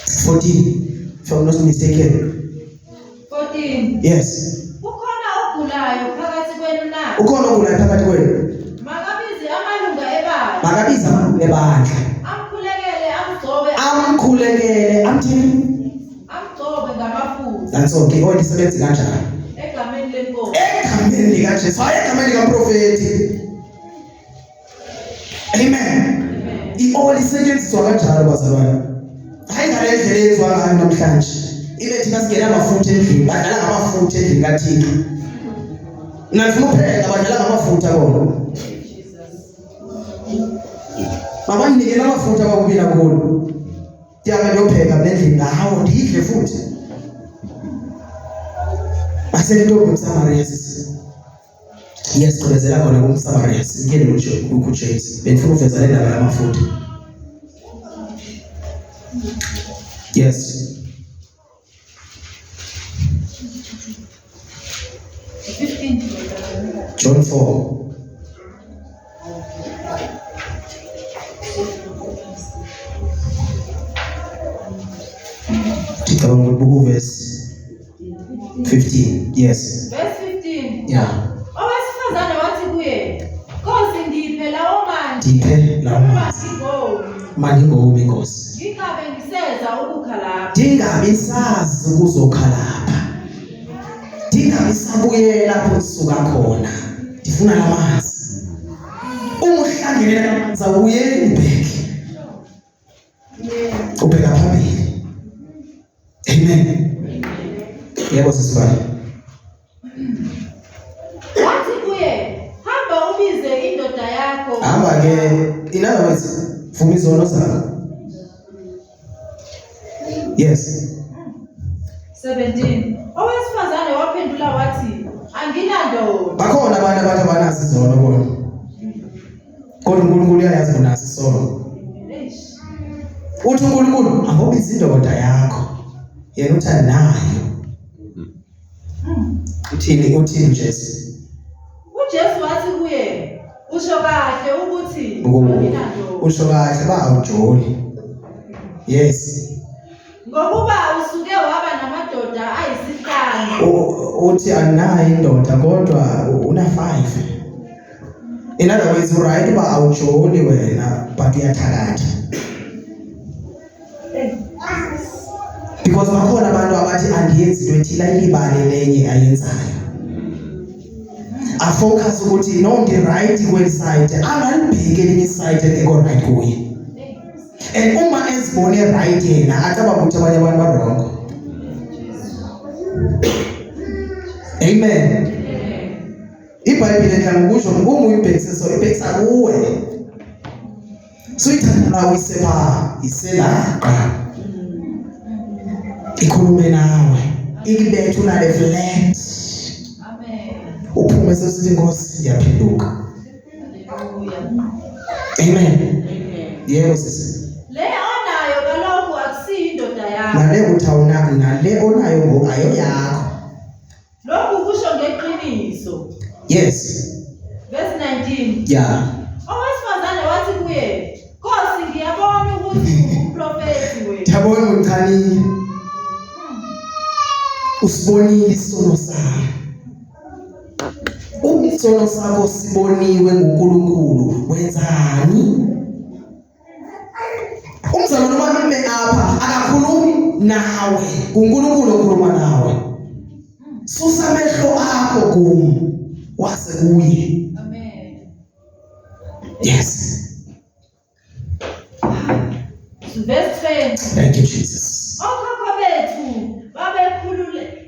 14, if I'm not mistaken. 14. Yes. Ukhona ogulayo phakathi kwenu na? Ukhona ogulayo phakathi kwenu? Makabize amalunga ebandla. Makabize amalunga ebandla. Amkhulekele, amthini? Amgcobe ngamafutha. That's okay. Oh, lisebenzi kanjani? Egameni lenkosi. Egameni likaJesu, hayi egameni likaprofeti. Amen. I-oli isetshenziswa kanjalo bazalwane. Hayi ngale ndlela eyenziwa ngayo namhlanje. Ibe thina singena amafutha endlini, badlala ngamafutha endlini kaThixo. Nafuna upheka badlala ngamafutha bona. Abanikela amafutha kwakubila kulo. Ndiyabe ndiyopheka endlini ngawo ndidle futhi. Asentombi uMsamariya sisi. Yesiqhubezela khona kuMsamariya singene kuJesu. Bengifuna uveza le ndaba yamafutha. Yes. 15. John 4. Verse 15. Yes. Verse 15. Yeah. Owesifazane wathi kuye, Nkosi ndiphe lawo manje. Ndiphe lawo manje. Mandingomi Nkosi. Ngingabe ngiseza ukukha lapha. Ndingabe sazi ukuzokha lapha. Ndingabe sabuye lapho sisuka khona. Ndifuna lamanzi. Umuhlangene lamanzi awuye ubheke. Ubheka phambili. Amen. Yebo sisifana. Wathi kuye, hamba ubize indoda yakho. Hamba ke, in other words, vuma izono zakho. Yes. 17. Owesifazane waphendula wathi, anginandoda. Bakhona abantu abanazo izono bona. Kodwa uNkulunkulu uyayazi unazo izono. Uthi uNkulunkulu angobiza indoda yakho. Yena uthi nayo. Uthini Jesu? uJesu wathi kuye, usho kahle ukuthi anginandoda. Usho kahle ba awujoli. Yes. Ngokuba usuke waba namadoda ayisihlanu. Uthi anayo indoda kodwa una 5. In other words, right ba awujoli wena but uyathakatha. Because bakhona abantu abathi andiyenzi into ethile ilibale lenye ayenzayo. Afocus ukuthi no ndi right website, angalibheke elinye site engekho right kuye. And uma ezibone right yena acaba ukuthi abanye abantu ba-wrong. Amen. iBhayibheli enhlanga kusho uma uyibhekise so ibhekisa kuwe. So ithanda uyisepha iselaqa. Ikhulume nawe. Ikubethe unale flat. Amen. Uphume sesithi Nkosi ngiyaphenduka. Amen. Yebo sisi. Le onayo kalokhu akusiyo indoda yakho. Nale uthawuna nale onayo ngoayo yakho. Lokhu kusho ngeqiniso. Yes. Verse 19. Yeah. Owesifazane wathi kuye, Nkosi ngiyabona ukuthi umprofeti wena. Ngiyabona uthani. Usibonile isono sakho. Isono sakho siboniwe nguNkulunkulu. Wenzani? Umzalwane wami apha akakhulumi nawe. uNkulunkulu okhuluma nawe. Susa amehlo akho kum wase kuye. Amen. Yes. Verse 20. Thank you, Jesus. Okhokho bethu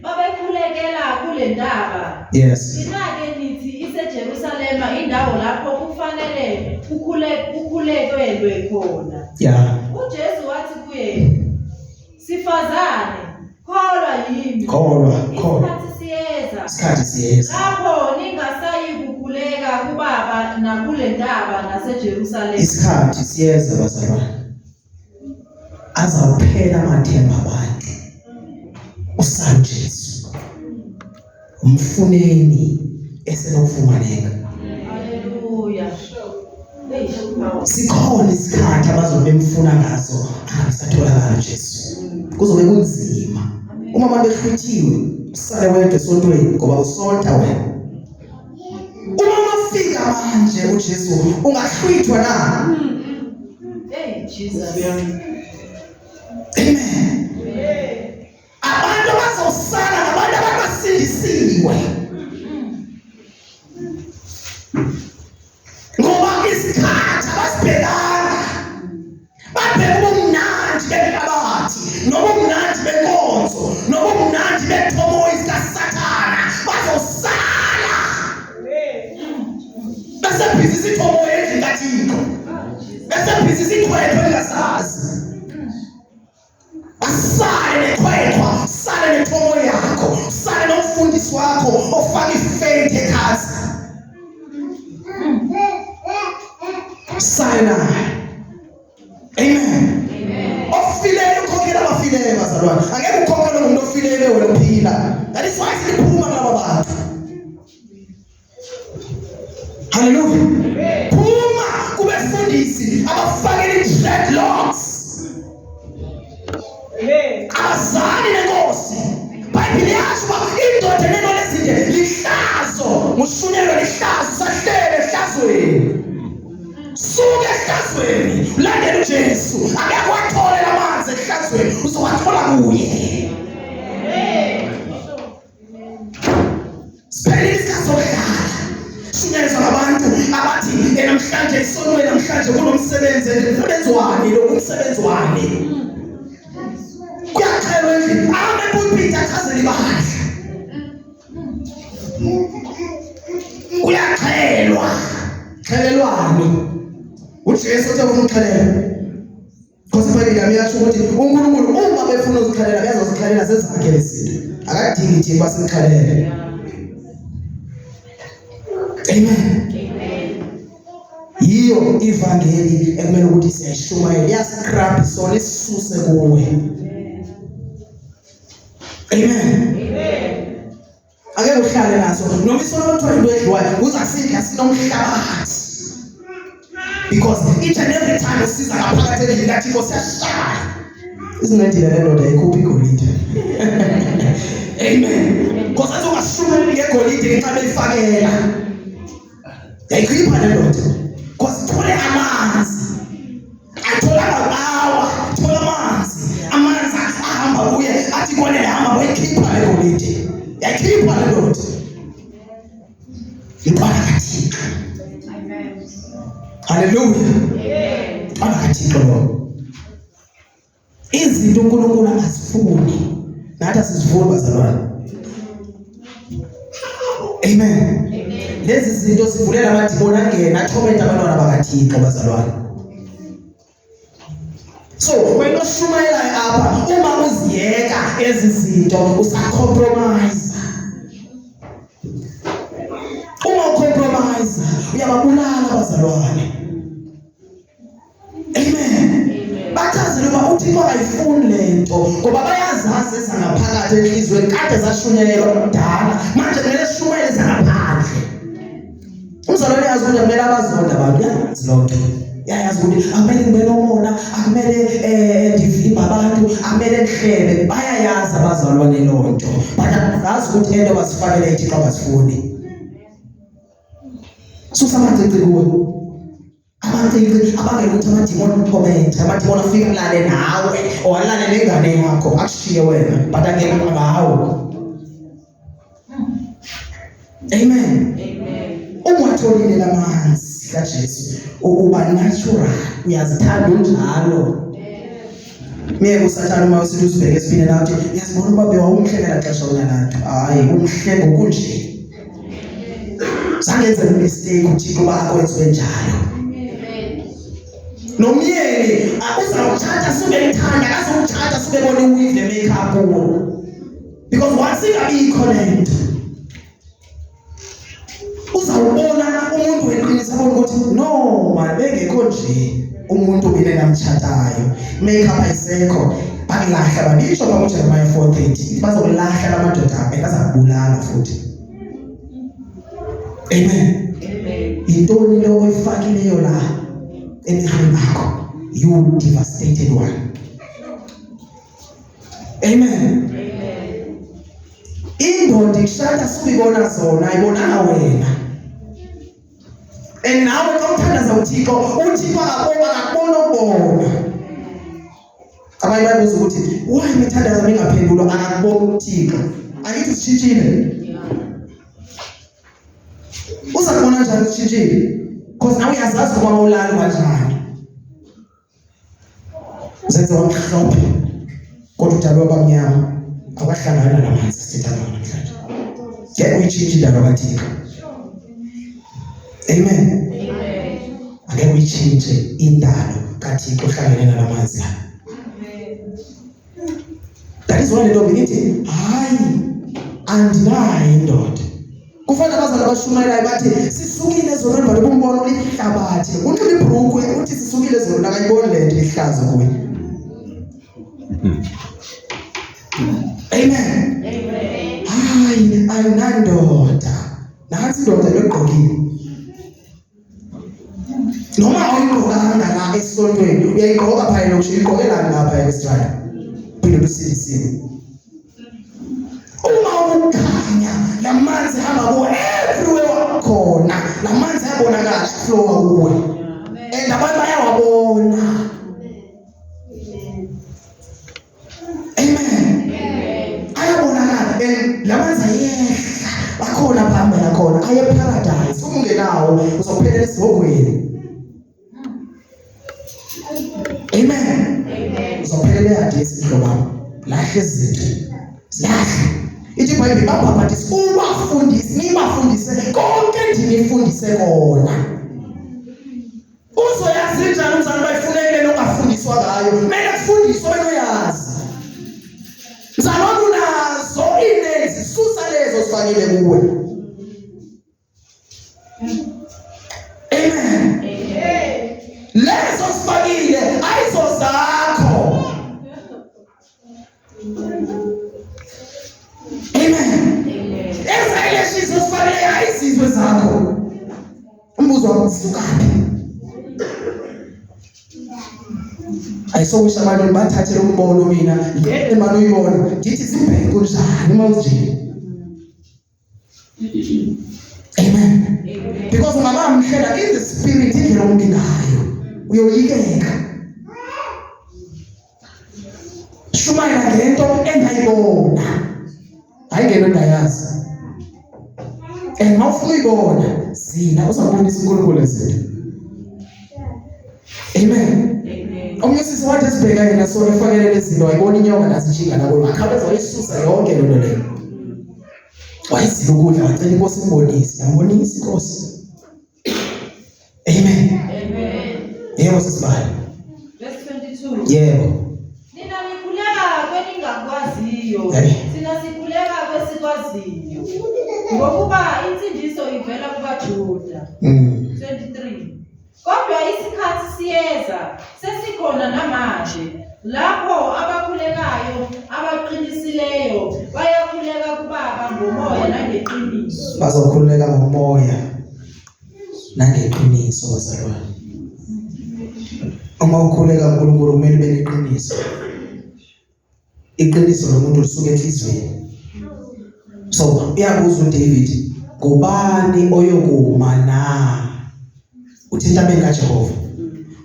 babekhulekela kule ndaba. Yes. Inake nithi iseJerusalema indawo lapho kufanele ukhulekelwe khona. Yeah. uJesu wathi kuye, sifazane, kholwa yimi. Kholwa. Isikhathi siyeza. Yes. Lapho ningasayi kukhuleka kuBaba nakule ndaba naseJerusalema. Isikhathi siyeza bazalwane. Azawuphela amathemba abantu. Usana Jesu. Umfuneni esenokufumaneka. Haleluya. Sikhona isikhathi abazobe bemfuna ngaso angisatholakala Jesu. Kuzobe kunzima. Uma abantu behluthiwe, usale wedwa esontweni ngoba usonta wena. Uma mafika manje uJesu ungahlwithwa na? Hey Jesus. Amen. Abantu bazosala ngabantu abasindisiwe. Ngoba isikhathi abasibhekanga. Babheka ubumnandi benhlabathi, nobumnandi benkonzo, nobumnandi bethomo isikaSathana. Bazosala. Bese bhizi sithomo endlini kaThixo. Bese bhizi sikhwethe lingasazi. Asale nekhwethwa, sale nethomo yakho, sale nomfundisi wakho ofaka ifaith ekhasi. Sale naye. Amen. Ofileyo ukhokhela abafileyo bazalwane. Angeke ukhokhele umuntu ofileyo wena uphila. That is why siphuma kulabo bantu. Hallelujah. Phuma kubefundisi abafakele dreadlocks. Azali nenkosi. Bhayibheli yasho uba indoda enento lezinde lihlazo, ngushunelwe lihlazo, sahlele ehlazweni. Suke ehlazweni, ulandele uJesu. Angeke wathole amanzi ehlazweni, uzowathola kuye. Siphelile isikhathi sokudlala. Shunyezwa ngabantu abathi namhlanje isonto namhlanje kunomsebenzi umsebenzwani lo umsebenzwani. Kuyachelwa endlini. Ame pulpit achazele ibandla. Kuyachelwa. Chelelwani. uJesu uthe ukuxhelela. Because iBhayibheli yami yasho ukuthi uNkulunkulu uma befuna ukuxhelela bayazozixhelela sezakhe izinto. Akadingi nje basimxhelele. Amen. Yiyo ivangeli ekumele ukuthi siyayishumayela. Yascrap sona isisuse kuwe. Amen. Ake uhlale naso noma isona kuthiwa into edliwayo uzasidla sinomhlabathi. Because each and every time usiza ngaphakathi endlini kaThixo siyashaya. Izincedile le ndoda ikhupha igolide. Amen. Because azongashumeli ngegolide ngenxa beyifakela. Yayikhipha le ndoda. Because ithole amanzi. Athola ngabawa, thola amanzi. Amanzi ahamba kuye athi kone hamba bayikhipha le golide. Yayikhipha le ndoda. Ibhala kaThixo. Amen. Hallelujah. Ibhala kaThixo lo. Izinto uNkulunkulu angazifuni. Nathi asizifuni bazalwane. Amen. Lezi zinto sivulela amadimoni angena athobeta abantwana bakaThixo bazalwane. So wena oshumayela apha uma uziyeka ezi zinto usacompromise. Uma ucompromise uyababulala abazalwane. Amen. Bachazelwe uba uThixo akayifuni lento ngoba bayazazi ezangaphakathi enhlizweni kade zashunyelelwa kudala manje kumele sishumayele ezangaphandle. Umzalwane yazi ukuthi kumele abazonda abantu yazi lonke. Yayazi ukuthi akumele ngibe nomona, akumele ndivimba abantu, akumele ngihlebe. Bayayazi abazalwane lonto. Bayazi ukuthi into basifakele iThixo abasifuni. Susa amacici kuwe. Amacici abangela ukuthi amadimoni comment, amadimoni afike alale nawe or alale nengane yakho akushiye wena but angeke ngawo. Amen. Ungatholile lamanzi kaJesu ukuba natural uyazithanda unjalo. Meke usathana uma usithi usibheke esibine nathi uyazibona uba bewawumhlekela xesha unalanto. Hayi umhleko kunje. Sangenza mistake uThixo bakwenziwe njalo. Nomyeni akuzawuthatha sube ethanda akazowuthatha sube bone with the makeup kuwo. Because once ingabikho lento uzawubona umuntu weqiniso abona ukuthi no man bengekho nje umuntu mina namtshatayo makeup ayisekho bakulahla banisho bakuJeremiah 4:30 bazokulahla lamadoda abe bazakubulala futhi. Amen. Intoni lo oyifakileyo la emehlweni akho? You devastated one. Amen. Indoda ishada sibona zona ayibonanga wena. And nawe xa uthandaza uThixo akakubona ubona. Abanye bayabuza ukuthi why mithandaza mingaphendulwa akakubona uThixo. Akithi sishintshile. Uzakubona njani sishintshile? Because nawe uyazazi ukuba ulala kanjani. Zenze wamhlophe kodwa udalwe abamnyama abahlangana namanzi sithanda namhlanje. Ngeke uyitshintshe indaba kaThixo. Amen. Ngeke uyitshintshe indalo kaThixo ohlangene namanzi la. That is why lento ngithi hayi andinayo indoda. Kufanele abazali abashumayelayo bathi sisukile ezonweni bale kumbona lihlabathi. Unxiba ibhrukhwe uthi sisukile ezonweni akayiboni lento lihlazo kuye. Amen. Hayi ayinandoda. Nansi indoda egqokile. Noma awuyigqokanga la esontweni uyayigqoka phela lokusho uyigqokela lapha eStrand. Phinde usidisile. Uma ukukhanya lamanzi hamba kuwe everywhere wakhona lamanzi ayabonakala flow kuwe and abantu bayawabona. Amen. Ayabonakala and lamanzi ayehla bakhona phambili khona aye paradise. Uma ungenawo uzophelela esihogweni. Amen. Uzophelela eHadesi mhlobami lahle izinto zilahle. Ithi iBhayibheli babhabhathisa ubafundisi nibafundise konke ndinifundise kona. Uzoyazi njani umzali bayifunekile nongafundiswa ngayo? Kumele kufundiswe wena uyazi. Mzalwane unazo inenzi susa lezo sifakile kuwe. Amen. Lezo sifakile ayizo zakho. Amen. Ezayileshizo sifakile ayizizwe zakho. Umbuzo wamsukaphi? Ayisokusha abantu bathathe umbono mina yena manje uyibona ngithi sibheke kunjani mawuthi. Amen. Because ungaba mhlela in the spirit indlela omninayo uyoyikeka. Shumayela ngento engayibona hayi ngento engayazi. And mawufuna uyibona zina uzabonisa uNkulunkulu ezethu. Amen. Omnye sisi wathi sibheka yena so efanele lezinto ayibona inyoka nasijinga nabo akhaweza wayisusa yonke lento leyo. Wayizila ukudla wacela inkosi imbonise yambonisa inkosi. Amen. Yebo sisibali. Verse 22. Yebo. Nina nikhuleka kweningakwaziyo. Sina sikhuleka kwesikwaziyo. Ngokuba insindiso ivela kubaJuda. 23. Kodwa isikhathi siyeza sesikhona namanje lapho abakhulekayo abaqinisileyo bayakhuleka kuBaba ngomoya nangeqiniso. Bazokhuleka ngomoya nangeqiniso bazalwane. Uma ukhuleka kuNkulunkulu kumele ube neqiniso. Iqiniso lomuntu lisuka enhlizweni. So uyabuza uDavid ngubani oyokuma na uthi intabeni kaJehova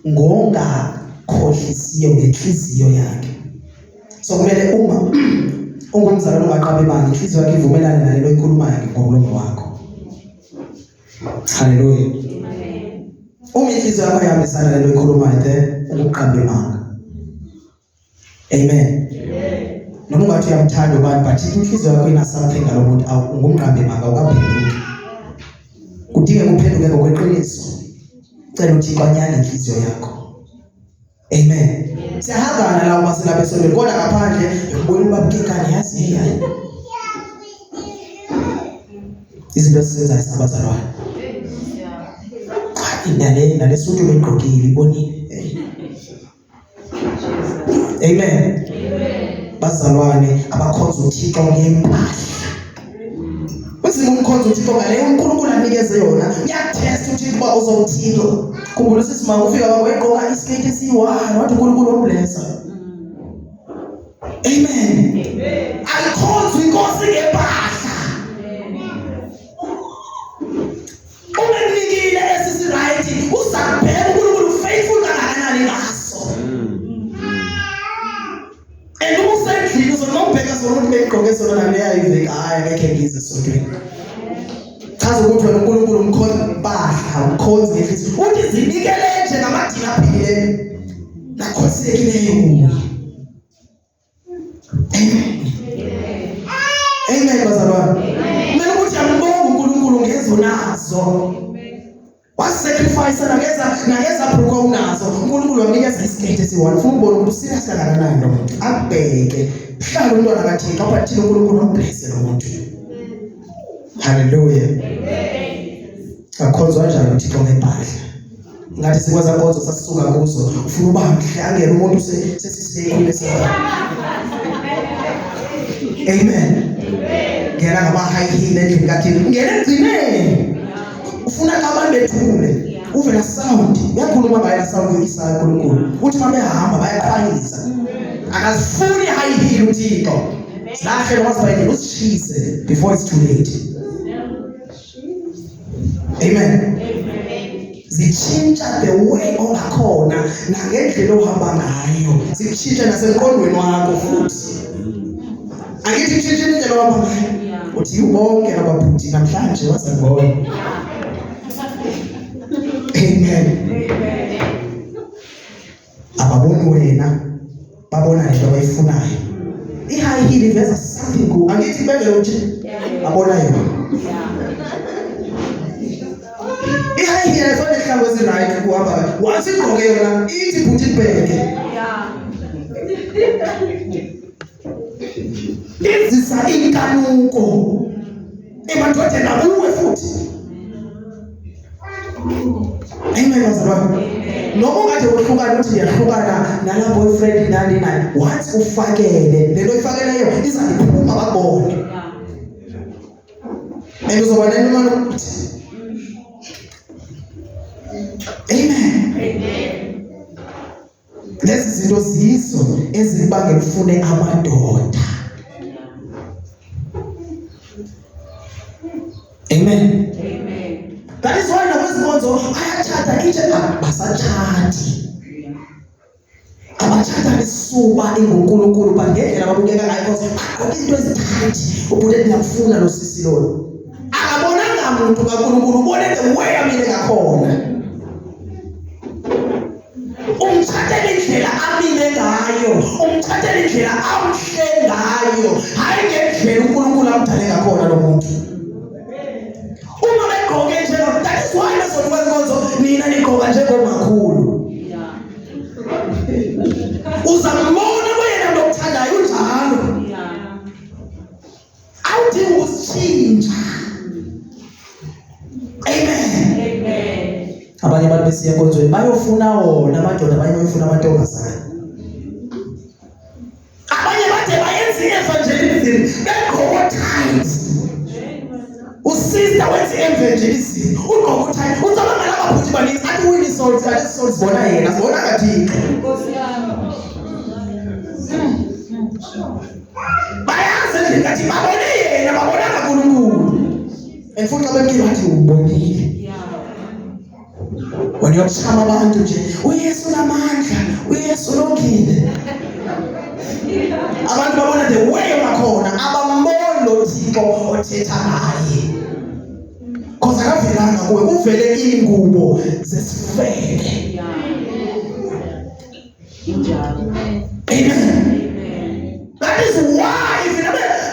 ngongakhohlisiyo ngenhliziyo yakhe. So kumele uma ungumzalwane ongaqabe manje inhliziyo yakhe ivumelane nale lo ikhulumayo ngomlomo wakho. Hallelujah. uma inhliziyo yakho ihambisana nento oyikhulumayo then ukuqamba imanga. Amen. Noma ungathi uyamthanda ubani but inhliziyo yakho ina something ngalomuntu ungumqambi imanga awukaphenduki. Kudinga ukuphenduka ngokweqiniso. Cela uThixo anyane inhliziyo yakho. Amen. Siyahangana la uma silapha esondweni kodwa ngaphandle ukubona ubabukekani yazi hey. Izinto esizenzayo sabazalwane. Nale sutu begqokile ibonile. Amen. Bazalwane abakhonza uThixo ngempahla. Bese umkhonza uThixo ngale uNkulunkulu anikeze yona. Ngiyatest uThixo ba uzowuthilo. Khumbula sisima ufika bakweqoka iskate esiyi1 wathi uNkulunkulu omblessa. Amen. Alikhonza inkosi ngempahla. Unganikile esisiright uzabheka uNkulunkulu faithful kangakanani ngaso. Endusendlini uzonobheka somuntu begqoke sona leyayiveka hayi ngeke ngize sontweni. Chaza ukuthi wena uNkulunkulu umkhonza impahla umkhonza ngehlisi. Uthi zinikele nje ngamadina aphikileyo. Nakhosekileyo kuwe. Amen bazalwane. Kumele ukuthi yambonga uNkulunkulu ngezonazo. Wasacrifice nageza proko unazo. uNkulunkulu wamnikeza isikete esiyi1. Ufuna ukubona ukuthi serious kangakanani lo muntu. Abheke. Hlala untwana kaThixo apha thina uNkulunkulu omblesse lo muntu. Hallelujah. Akhonzwa njalo uThixo ngempahla. Ngathi sikwazi akhonzo sasisuka kuzo. Ufuna ubamhle angena umuntu sesisikhulu esizwe. Amen. Ngena ngama high heel endlini kaThixo. Ngena egcineni. Ufuna abantu bethule. Uve la sound. Uyakhuluma ngayo la sound yoIsaya uNkulunkulu. Uthi uma behamba bayaqhayisa. Akazifuni high heel uThixo. Lahle wasibhayile usishise before it's too late. Amen. Zichinja the way ongakhona nangendlela ohamba ngayo. Zichinja nasemqondweni wakho futhi. Angithi utshintshe indlela ohamba ngayo. Uthi ubonke ababhuti namhlanje wasangibona. Amen. Ababoni wena babona into abayifunayo. Ihigh heel iveza something ku. Angithi bengeke uthi abona yona. Ihigh heel ayifani ehlango eziright kuhamba. Wathi igqoke yona ithi bhuti ibheke. Izisa inkanuko. Emadodeni nakuwe futhi. Amen bazalwane. Noma ungathi uhlukana uthi uyahlukana nala boyfriend nani naye. Wathi ufakele lento oyifakeleyo izaphuma babone. Uzoba nemali ukuthi. Amen. Lezi zinto zizo ezibangela ufune amadoda. Amen. That is why nakwezibonzo ayachata inje basachati. Abachata lesuba inguNkulunkulu bangeke ababukeka ngayo because into ezithathi ubude ndiyafuna lo sisi lo. Akabonanga umuntu kaNkulunkulu ubone the way amile ngakhona. Umthathele indlela amile ngayo, umthathele indlela amhle ngayo, hayi ngendlela uNkulunkulu amdale ngakhona lo muntu. Uma begqoke njalo, that is why nasonto nina nigqoka njengomakhulu. Uzambona wena ndokuthandayo unjalo. Awudingi ukushintsha. Amen. Abanye abantu besiya enkonzweni bayofuna wona amadoda, abanye bayofuna amantombazane. Abanye bathe bayenze evangelism begqoka tights. Usister wenze evangelism ugqoka tights. Ucabanga labaphuthi baningi athi wini souls kanti souls bona yena bona kaThixo. Nkosi yami. Bayazi ngathi babone yena babona kaNkulunkulu. Enfuqa bemkile wathi umbonile. Wena uyokuchama abantu nje uYesu lamandla uYesu longile. Abantu babona the way ongakhona abambona lo Thixo othetha naye. Because akavelanga kuwe kuvele ingubo zesifebe. Amen. That is why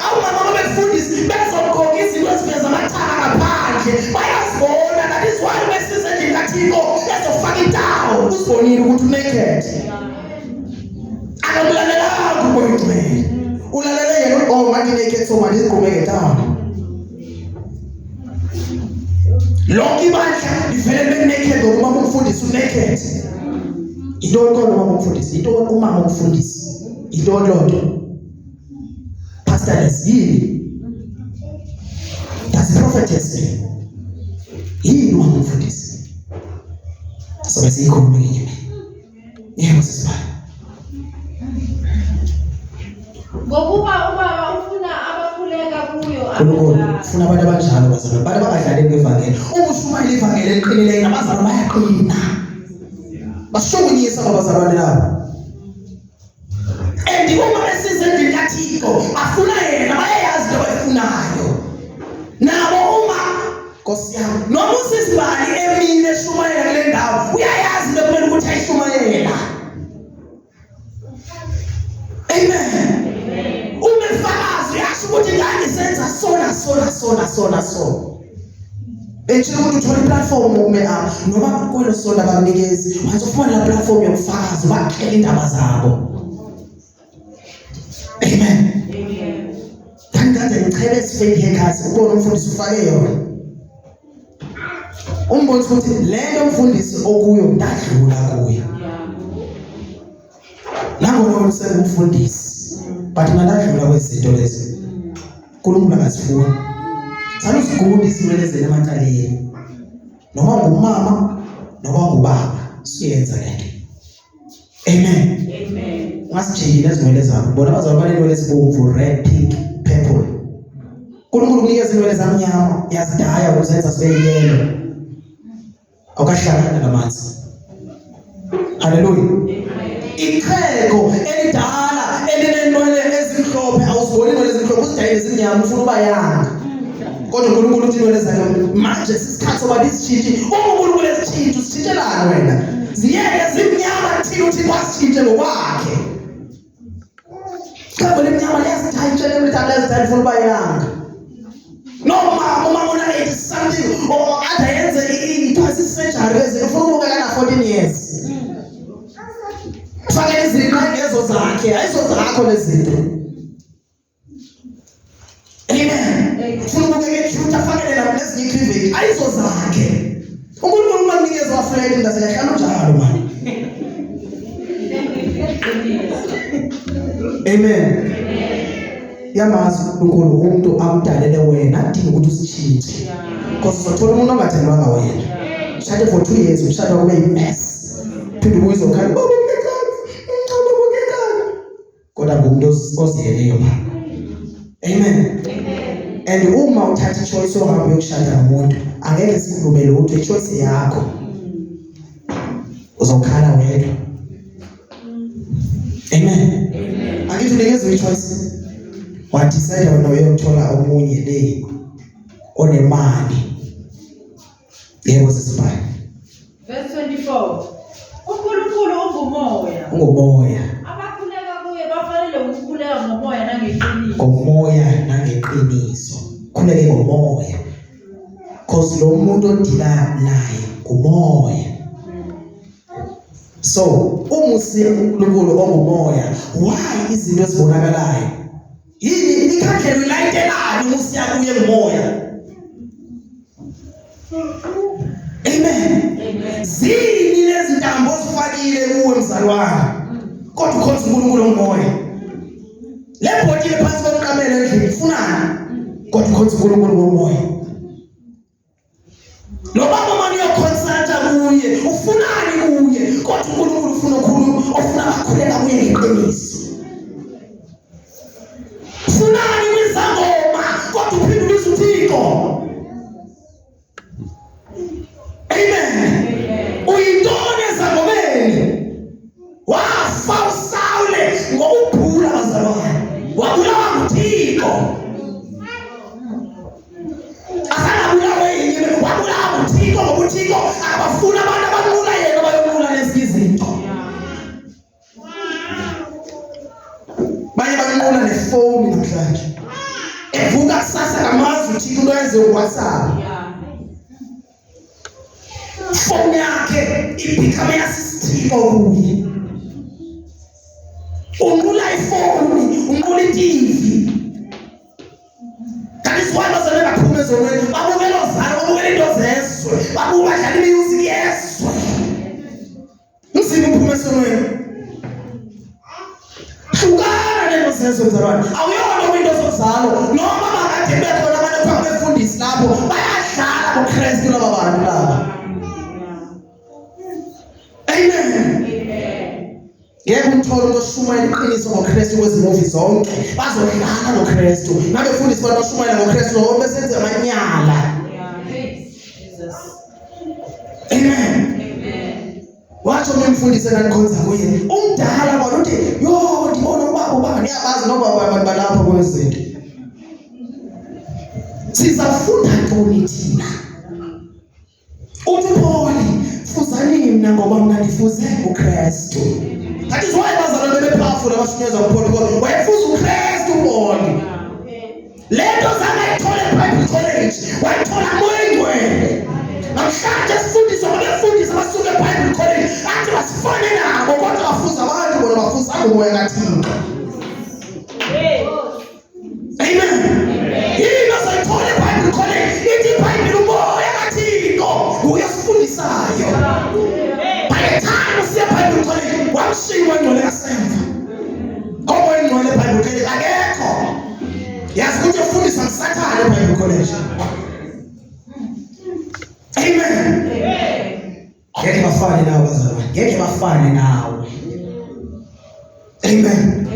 awumama befundisi bezogqoka izinto eziveza amathanga ngaphandle bayazibona. That is why besize nje ngathiko ezofaka indawo uzibonile ukuthi naked. Akabulalelanga umoya. Ulalele yena manje naked so manje igqumeke down. Lonke ibandla livele naked ngoba umfundisi naked. Intoni kodwa uma umfundisi? Intoni umama umfundisi? Intoni lonto? Pastoress yini? That's prophetess. Yini uma umfundisi? So bese ikhuluma ngenye. Yebo sisibani. Ngokuba ubaba ufuna abakhuleka kuyo Khona ufuna abantu abanjalo bazalwane. Abantu abangadlali ngevangeli. Uma ushumayela ivangeli eliqinileyo nabazalwane bayaqina. Bashukunyisa abazalwane labo. And uma besize endlini kaThixo afuna yena bayayazi into abayifunayo. Nabo uma Nkosi yami noma usisibani emini eshumayela kule ndawo uyayazi into kumele ukuthi ayishumayela. Amen. Umefakazi uyasho ukuthi ngangisenza sona. Echela ukuthi uthola iplatform noma kwelo sonto abanikezi bazofuna la platform yokufakaza bakhela indaba zabo. Amen. Kanti ngichebe sifake hackers ubone umfundisi ufake yona. Umbonisa ukuthi lento umfundisi okuyo ndadlula kuyo. Nangona umfundisi but ndadlula kwezinto lezi. uNkulunkulu akasifuni. Sana usigunda izinwele zenu emacaleni. Noma ngumama noma ngubaba siyenza lento. Amen. Amen. Ungasijikile izinwele zakho. Bona bazawuba nenwele ezibomvu, red, pink, purple. uNkulunkulu unikeza izinwele zamnyama yazidaya ukuzenza sibe yellow. Awukahlangana namanzi. Hallelujah. Iqhego elidala elinenwele ezimhlophe awuziboni inwele ezimhlophe uzidayile ezimnyama ufuna uba yanga. Kodwa uNkulunkulu uthi inwele zakhe manje sisikhathi soba isitshintshe. uNkulunkulu esitshintshe usitshintshelana wena. Ziyeke zimnyama thina uthi kwasitshintshe ngokwakhe. Iqhego lemnyama liyazidayile emhlophe lezidayile ufuna uba yanga. Noma uma una 80 something or ade yenze ithwasi surgery lezi ufuna ukuba kana 14 years. Faka izinto ngezo zakhe ayizo zakho lezi zinto. Amen. Ufuna ukubeka ijuta fakele la lezinye cleavage ayizo zakhe. uNkulunkulu umanikeza waflete ndasehlala njalo manje. Amen. Yamazi uNkulunkulu umuntu amdalele wena adinga ukuthi usitshintshe. Because uzothola umuntu ongathandwanga wena. Shade for 2 years ushada kube imess. Phinde ubuyizokhala kodwa ngumuntu oziyeleyo ma. Amen. And uma uthatha ichoice ohamba yokushada nomuntu angeke sikhulume lutho ichoice yakho. Uzokhala wedwa. Amen. Angithi unikeza ichoice. Wadecide wena uyothola omunye le onemali. Yebo sisibani. Verse 24. uNkulunkulu ungumoya. Ungumoya. Abakhuleka kuye bafanele ukukhuleka ngomoya nangeqiniso. Ngomoya nangeqiniso. Khuleke ngomoya. Because lo muntu odila naye ngumoya. So, umusi uNkulunkulu ongumoya, why izinto ezibonakalayo? Yini ikhandlela uyilayitelani umusi yakho uye ngumoya? Amen. Zini lezi ntambo ozifakile kuwe mzalwane. Kodwa ukhonza uNkulunkulu ongumoya. Le bhodi lephansi komqamelo endlini ifunani? Kodwa ukhonza uNkulunkulu ongumoya. Lo baba manje uyokhonsulta kuye, ufunani kuye? Kodwa uNkulunkulu ufuna ukukhuluma, ufuna akhuleka kuye ngeqiniso. Ufunani kwizangoma? Kodwa uphinde ubize uThixo. Amen. Uyintoni ezangomeni? Wafa uSawule ngokubhula bazalwane. Wabulawa nguThixo. Asangabulawa yini? Wabulawa nguThixo uthini into yenze uWhatsApp. Phone yakhe ibhikame asisithiko kuye. Unqula ifoni, unqula iTV. That is why bazalwane baphuma ezonweni babukela ozalo, babukela into zeswe, babuka badlala imusic yeswe. Mzini uphuma ezonweni. Hlukana lento zeswe mzalwane. Awuyona into zozalo noma makade bekhona abantu abafundisi lapho bayadlala kuKristu laba bantu laba. Amen. Ngeke umthole umuntu oshumayela iqiniso ngoKristu kwezimuvi zonke. Bazodlala ngoKristu. Ngabe fundisi abantu oshumayela ngoKristu ngoba besenze amanyala. Amen. Wathi umfundisi enanikhonza kuye. Umdala bona uthi, "Yo, ngibona ubaba niyabazi noma abantu balapha kwezinto." Sizafunda ntoni thina? Uthi Paul, "Fuzani mina ngoba mina ndifuze uKristu." That is why bazalwane bepowerful abashunyezwa kuPaul. Wayefuza uKristu Paul. Lento zangayithola eBible College, wayithola moyengcwele. Namhlanje sifundiswa ngabefundisi abasuka eBible College, athi basifane nabo kodwa bafuza abantu bona bafuza umoya kaThixo. Amen. Yini sayithola eBible College, ithi iBhayibheli umoya kaThixo uyasifundisayo. By the time usiya eBible College, wamshiya ingcwele kaSemva. Ngoba ingcwele eBible College akekho. Yazi ukuthi ufundisa ngeSathane eBible College. Amen. Ngeke bafane nawe bazalwane. Ngeke bafane nawe. Amen.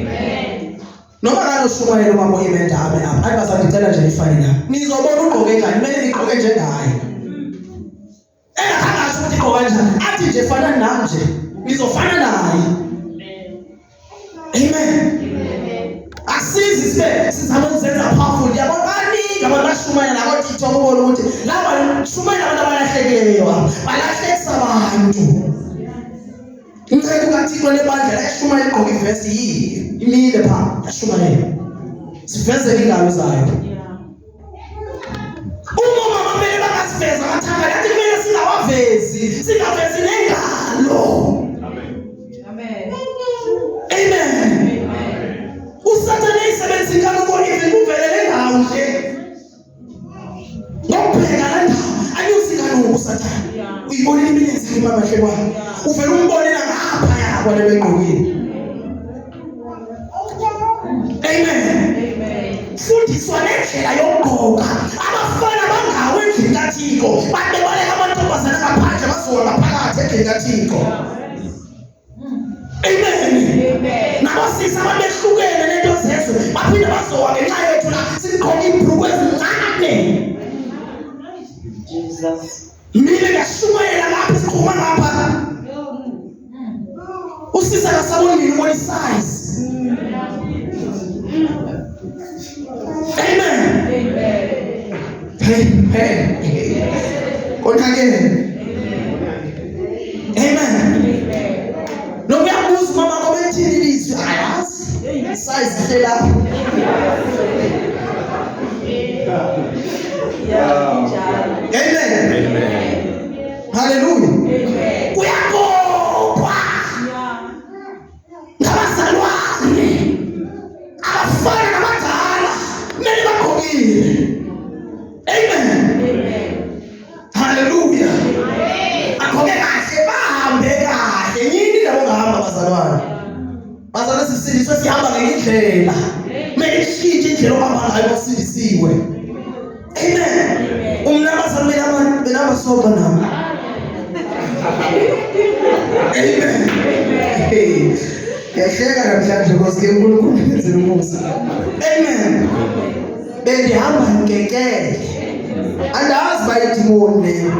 Noma ngalo shumayela uma ngoyimenda ame apha. Hayi bazalwane ngicela nje nifane nawe. Nizobona ugqoke njani, kumele nigqoke njengaye. Angasho ukuthi igqoka kanjani. Athi nje fana nami nje. Nizofana naye. Amen. Asizi sibe sizama ukuzenza powerful. Yabona baningi abantu bashumayela nabo TikTok ubona ukuthi laba shumayela abantu abalahlekileyo balahlekisa abantu. Inceke kaThixo lebandla eshumayela igqoka ivesti yini imile pha yashumayela. Siveze ingalo zayo. Uma mamele bangasiveza amathanga yathi kumele singawavezi, singavezi nengalo. Amen. uSathane isebenzisa ingalo kodwa kuvelele ngawo nje. Ngokubheka la ndawo anyusikana uSathane. Uyibona imilenze imabahle kwayo. Uvela umbonela ngapha yakho lebengqokile. Amen. Fundiswa nendlela yokugqoka. Abafana bangawe endlini kaThixo. Babebaleka amantombazana ngaphandle bazowa ngaphakathi endlini kaThixo. Amen. Nabasisa babehlukene nento zezwe. Baphinde bazowa ngenxa yethu la sigqoka ibhruku ezincane. Jesus. Mina ngashumayela lapha sikhuma ngapha. Usisa kasabona mina ubona isize. Amen. Hey. Konke. Amen. Nokuyabuza mama komethini lizwi ayazi. Size hlela. Amen. Hallelujah. Uyakopha. Ngabazalwane. Abafana nabadala. Kumele bagqokile. Amen. Hallelujah. Agqoke kahle bahambe kahle. Yini labo ngahamba bazalwane. Bazalwane sisindiswe sihamba ngendlela. Kumele sishintshe indlela ohamba ngayo basindisiwe. Amen. Umnabazalwane benama soba nami. Amen. Yahleka namhlanje Nkosi uNkulunkulu ngenzela umusa. Amen. Bendihamba ngekeke. Andazi bayidimoni leyo.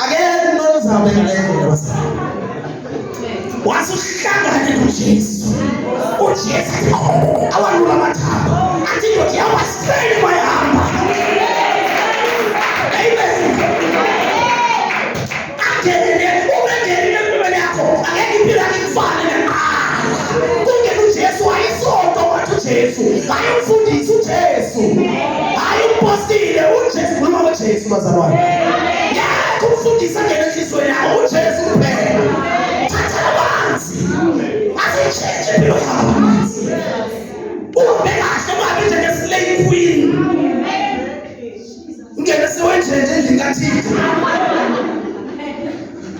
Akekho umuntu ozahamba ngaleyo basa. Wasuhlangana noJesu. uJesu awalula amathambo. Athi ndoda yawasifele bayahamba. Amen. Ungangeni empilweni yakho. Angeke impilo yakho ifane neqala. Kungena uJesu ayisonto wathi uJesu. Hayi umfundisi uJesu. Hayi umposti uJesu khuluma ngoJesu bazalwane. Yakho umfundisi angena enhlizweni yakho uJesu kuphela. Thatha amanzi. Asitshintshe impilo yakho amanzi. Uhambe kahle ungabi njenge-slave queen. Ngeke siwenjenje endlini kaThixo.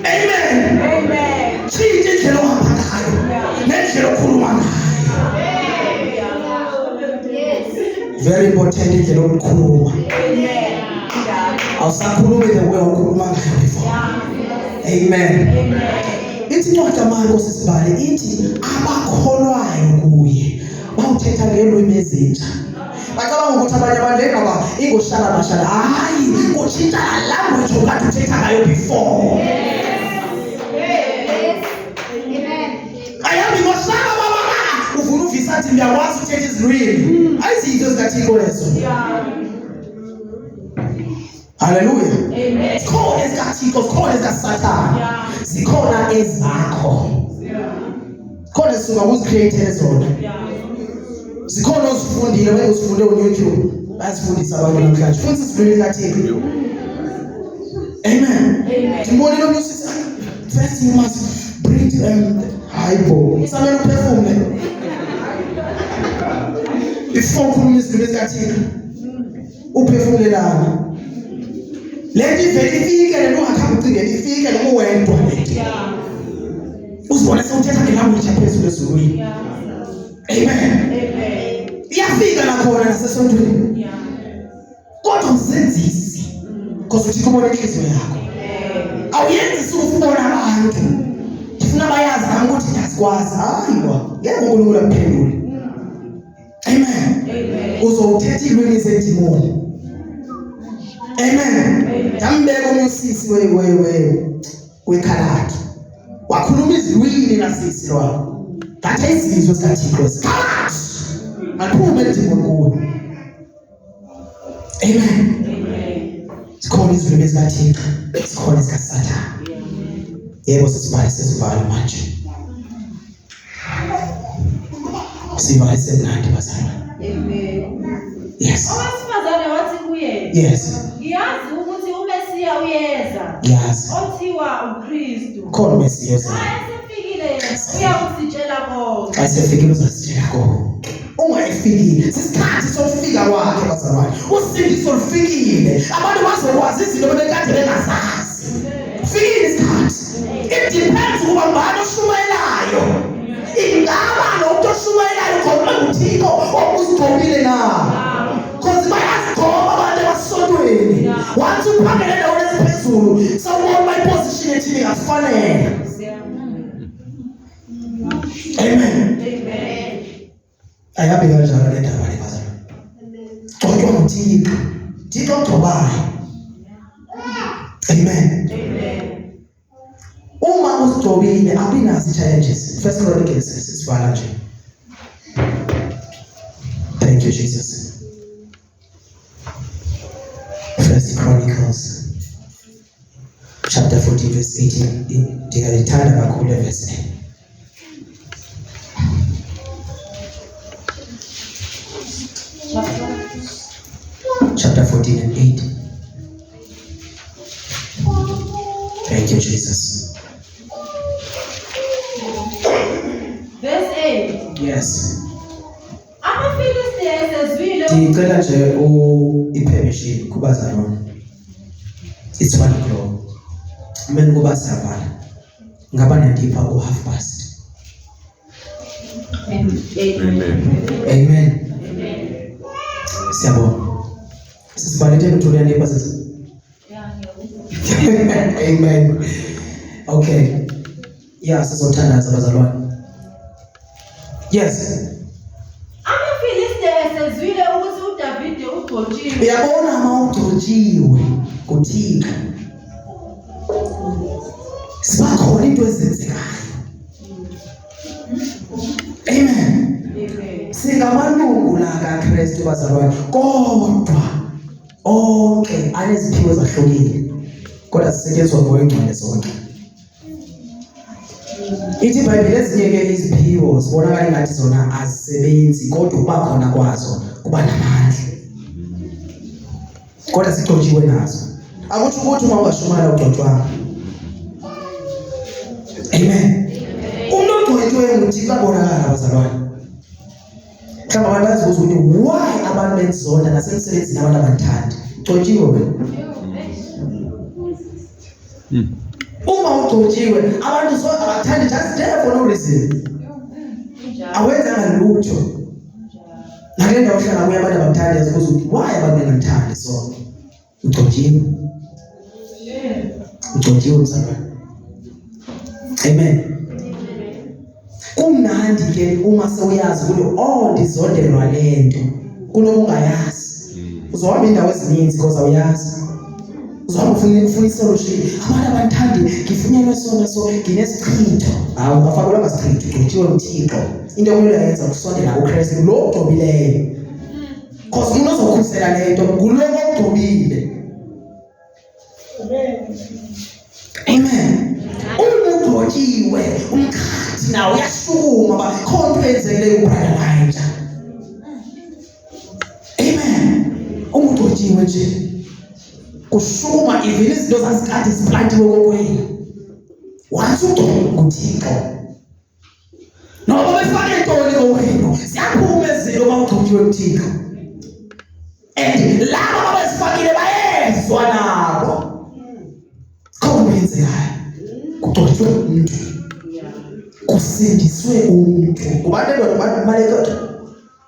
Amen. Amen. Tshintsha indlela ohamba ngayo nendlela okhuluma ngayo. Very important indlela yokukhuluma. Awusakhulumi the way okhuluma ngayo before. Amen. Ithi incwadi kaMarko sisibale ithi abakholwayo kuye bawuthetha ngelwimi ezintsha. Bacabanga ukuthi abanye abantu engaba ingoshala mashala. Hayi, kutshintsha language okade uthetha ngayo before. Ayabi ngoshala baba ufuna uvisa athi ngiyakwazi uthetha izilwimi. Ayizinto zikaThixo lezo. Hallelujah. Amen. Zikhona ezikaThixo, zikhona ezikaSathane. Zikhona ezakho. Khona zisuka kuzicreator zona. Zikhona ozifundile wena uzifunde on YouTube. Bayasifundisa abantu namhlanje. Futhi izilwimi zikaThixo. Amen. Ngibone lo musisi. First you must breathe highball. Samela uphefumule. Before ukhuluma izilwimi zikaThixo. Uphefumule lana. Lethi verifike lento ungakhambi ucingela ifike noma uwedwa lethi. Uzibona sewuthetha ngelanguage yaphezulu ezulwini. Amen. Iyafika nakhona nasesontweni. Kodwa usenzisi. Because uthi kubona inhliziyo yakho. Awuyenzi ukufuna abantu. Ufuna bayazi nami ukuthi ngiyakwazi. Hayiwa, ngeke uNkulunkulu akuphendule. Amen. Uzothetha ilwimi zedimoni. Amen. Yambeka umusisi wekhalaki. Wakhuluma izilwimi nasisi lwakho. Thatha izizwe zikaThixo zikhalaki. Aliphume edimoni kuwe. Amen. Zikhona izilwimi zikaThixo, zikhona zikaSathane. Yebo sesibali sesivala manje. Sibali semnandi bazalwane. Amen. Yes. Owesifazane wathi kuye. Yes. Ngiyazi ukuthi uMesiya uyeza. Yes. Othiwa uKristu. Khona uMesiya Xa esefikile uyakusitshela konke. xa esefikile uzasitshela konke. Ungayifikile sisikhathi sokufika kwakhe bazalwane. Usindiso lufikile. Abantu bazokwazi izinto bebekade bengazazi. Fikile isikhathi. It depends ukuba ngubani oshumayelayo. Ingaba lo muntu oshumayelayo ngoba uThixo okuzigcobile na. Because bayazigcoba abantu basontweni. Wathi uphangele endaweni eziphezulu. Sawubona my position ethini ngafanele. Amen. Ayabe kanjalo le ndaba le bazalwane. Gcotshwa nguThixo. Thixo ogcobayo. Amen. Uma uzigcobile abinazi challenges. First Chronicles sisivala nje. Thank you Jesus. First Chronicles chapter 14 verse 18. Ndingalithanda kakhulu verse 10. Chapter 14 and 8. Thank you, Jesus. Verse 8. Yes. Amafilistiya esezwile Ndicela nje i-permission kubazalwane. It's 1 o'clock. Kumele kuba savala. Ngaba nendipha half past. Amen. Siyabonga. Sisibalethele uthola neighbor sisi. Amen. Okay. Yeah, sizothandaza bazalwane. Yes. Amafilistiya esezwile ukuthi uDavide ugcotshiwe. Uyabona mawugcotshiwe kuThixo. Sibakhona into ezenzekayo. Amen. Singamalungu la kaKristu bazalwane kodwa onke aneziphiwo zahlukile kodwa sisetshenziswa ngoyingcwele zonke. Ithi iBhayibheli ezinye ke iziphiwo zibonakala engathi zona azisebenzi kodwa ukuba khona kwazo kuba namandla. kodwa sigcotshiwe nazo. Akuthi ukuthi uma ungashumana ugcotshwanga. Amen. Umuntu ogcotshwe nguThixo abonakala abazalwane. Mhlawumbe abantu bazibuza ukuthi why abantu benzonda nasemsebenzini abantu abanthandi. Ugcotshiwe wena. Uma ugcotshiwe abantu so abathandi just there for no reason. Awenza lutho. Ngale ndawo uhlala kuye abantu abathandi yazibuza ukuthi why abantu bengathandi so. Ugcotshiwe. Ugcotshiwe mzalwane. Amen. Kumnandi ke uma sewuyazi ukuthi ndizondelwa lento kunokungayazi. Uzohamba indawo ezininzi because awuyazi. Uzohamba ufuna isolution. Abantu abanthandi ngifunyelwe sona so nginesichitho. Hawu ungafakelwa ngasichitho ugcotshiwe uThixo. Into okumele uyenza ukusondela kuKristu lo ogcobileyo. Because umuntu ozokhusela lento ngulo ogcobile. Amen. Umuntu ogcotshiwe umkhathi nawo uyashuma bakhonto enzele ubrother Elijah. Amen. Umuntu ogcotshiwe nje kushuma even izinto zasikade ziplantiwe kokwena. Wathi uThixo noma befake intoni kokwena siyaphuma ezilo mawugcotshiwe uThixo. And labo abasifakile bayezwa nabo. Komenzekayo kugcotshwe umuntu kusindiswe umuntu kubantu ndoda malekoto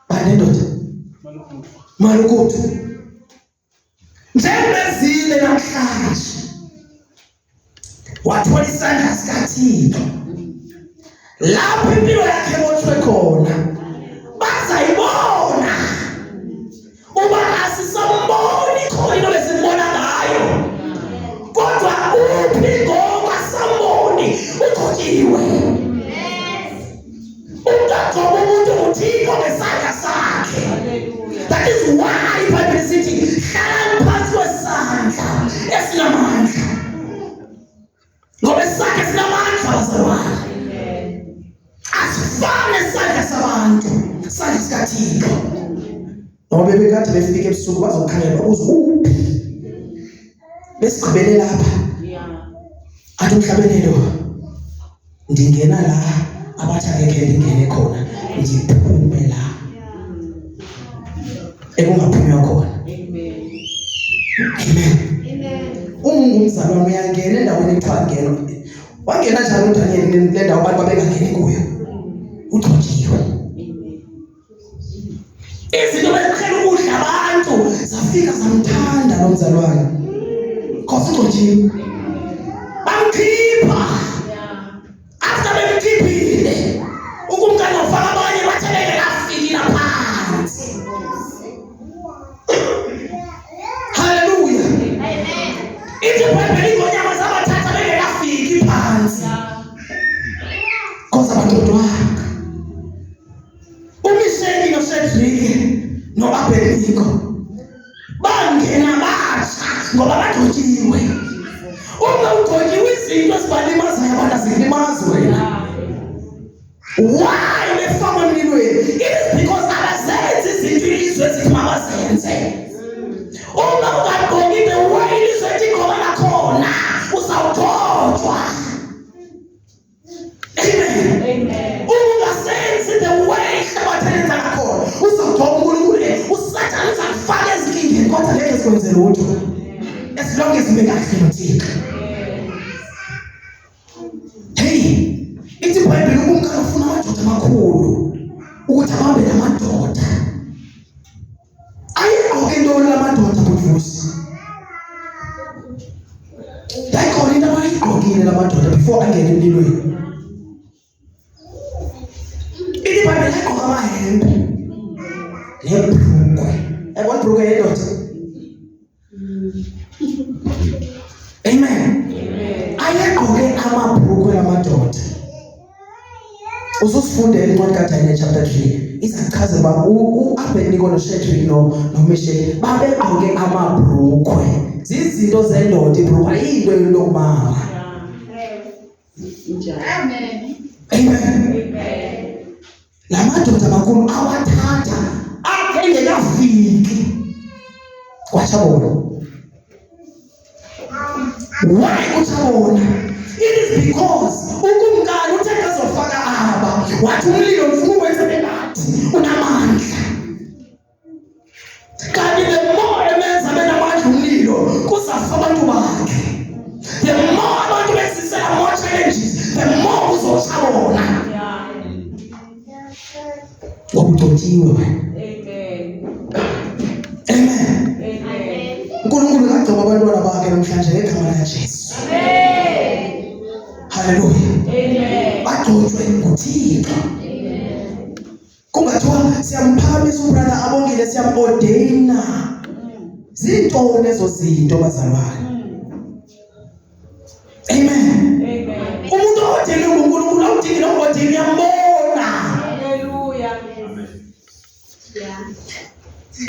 banendoda malukuthi njengezile namhlanje wathola isandla sikaThixo lapho impilo yakhe ebotshwe khona bazayibona uba asisamboni khona into besibona ngayo kodwa uphi ngoba samboni ugcotshiwe. Ungagcoba umuntu uThixo ngesandla sakhe. That is why iBhayibheli sithi hlalani phansi kwesandla esinamandla. Ngoba isandla esinamandla bazalwane. Asifane isandla sabantu, isandla sikaThixo. Ngoba bebekade befika ebusuku bazokhangela babuza uphi. Besigqibele lapha. Athi umhlabeni lo ndingena la abathi akekho ngene khona ngiphume la. Ekungaphunywa khona. Amen. Umzalwane uyangena endaweni ekuthiwa ngena. Wangena njalo uDaniel le ndawo abantu babengangeni kuyo. Ugcotshiwe. Izinto bezikhela ukudla abantu zafika zamthanda lo mzalwane. Khosi ugcotshiwe. Bamkhipha. After bemkhiphile ukumkani ufaka abanye batheleke lafiki laphansi. Hallelujah. Amen. Ithi iBhayibheli ngonyama zabathatha bengekafiki phansi. Khosi abantodwanga. UMeshaki noShadrach noAbednego bangena basha ngoba bagcotshiwe. Uma ugcotshiwe izinto ezibalimazayo abantu azilimazi wena. Why befakwa emlilweni? It is because abazenzi izinto ilizwe ezithi mabazenze. Uma ungagcoki the way ilizwe ethi ngoba lakhona uzawugcotshwa. Amen. Amen. Ungasenzi the way ihlabatheni lakhona uzawugcoka uNkulunkulu uSathane uzakufaka ezinkingeni kodwa ngeke sikwenze lutho. As long as we kahle noThixo. Hey, ithi iBhayibheli unkana ufuna amadoda amakhulu ukuthi ahambe namadoda. Ayigqoke intoni lamadoda buvusi. Dayikhona into abayigqokile lamadoda before angene emlilweni. Ithi iBhayibheli ayigqoka amahembe nebhrukwe. Yabona ibhrukwe yendoda. Amen. Ayegqoke amabhrukwe lamadoda. Uzosifundela incwadi kaDaniel chapter 3. Izachaza uba uAbednego noShadrach noMeshaki babegqoke amabhrukwe. Zizinto zendoda ibhrukwe ayinto yokumama. Amen. Amen. Lamadoda amakhulu awathatha engekafiki kwaShawulu. Why utabona? It is because ukumkani uthe azofaka aba wathi umlilo mfumo wenze bengathi unamandla. Kanti the more emenza benamandla umlilo kuzafa abantu bakhe. The more abantu besisela more challenges, the more uzoshabona. Ngokudotiwe wena. Amen. Amen. uNkulunkulu kagcoba abantwana bakhe namhlanje ngegama likaJesu. Amen. Hallelujah. Amen. Bagcotshwe nguThixo. Amen. Kungathiwa siyamphakamisa ubrother abongile siyamordaina. Zintoni ezo zinto bazalwane? Amen. Amen. Umuntu odinga uNkulunkulu awudingi nobodinga yambona. Hallelujah. Yeah.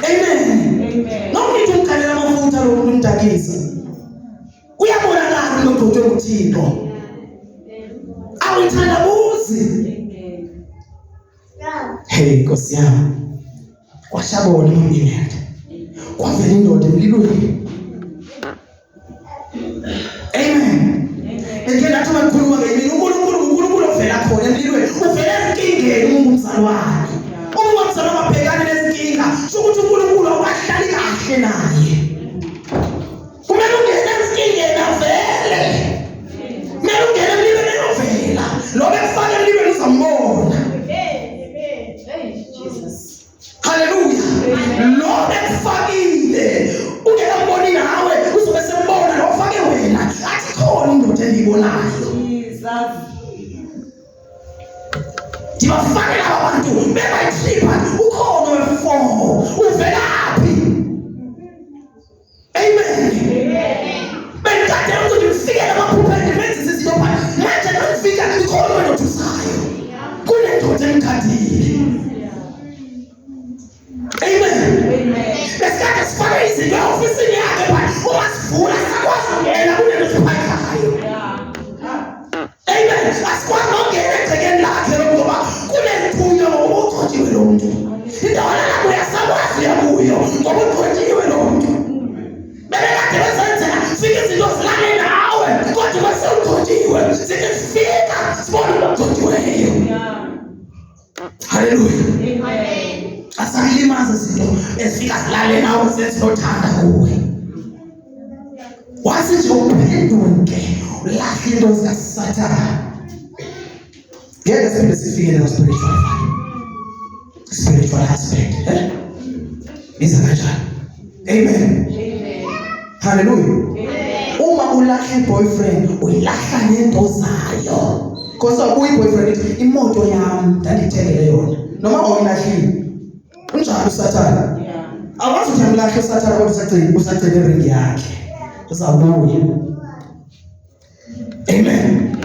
Amen. Amen. Nokuthi umkhalela amafutha lo muntu umdakisa. Uyabonakala umuntu ogcotshwe nguThixo. Awuthandabuzi. Amen. Hey Nkosi yami. Kwashabona umnene. Kwavela indoda emlilweni. Amen. Eke nathi makhuluma ngemini uNkulunkulu ovela khona emlilweni. Uvela enkingeni umzalwane. Uma umzalwane abhekane nezinkinga, sokuthi uNkulunkulu awahlali kahle naye. Kumele ungene enkingeni avele. Kumele ungene emlilweni ovela. Lo bekufaka emlilweni uzambona. Jesus. Hallelujah. Lo bekufakile. Ungekamboni nawe uzobe sembona lo ufake wena. Athi khona indoda endibonayo. Jesus. Dibafakela abantu bebayihlipha ukhono wefo. Uvelaphi? Amen. Bekade ukuthi ufike lamaphupha endimenze izinto phansi. Manje nofika ikhono wendodusayo. Kunendoda emkhathile. Amen. Amen. Besikade sifake izinto ofisini yakhe phansi. Uma sivula sakwazi ungena kunento siphathayo. Amen. Asikwazi nokungena egcekeni lakhe ngoba kunethunya ngokugcotshiwe lo muntu. Indawo lapho uyasakwazi uyakuyo ngoba ugcotshiwe lo muntu. Bebekade besenzela fika izinto zilale nawe kodwa bese ugcotshiwe. Sifika sibona ugcotshiweyo. Hallelujah. Amen. Asalimaza izinto ezifika zilale nawe sesizothanda kuwe. Wathi nje uphenduke ulahla into zikaSathane. Ngeke siphinde sifike la spiritual aspect. Iza kanjani? Amen. Amen. Hallelujah. Amen. Uma ulahla boyfriend uyilahla nento zayo. Kosa boyfriend imoto yami ndandithengele yona. Noma awuyilahlile. Unjalo uSathane. Yeah. Awazi ukuthi amlahle uSathane kodwa usagcina ring yakhe. Uzabuya. Amen.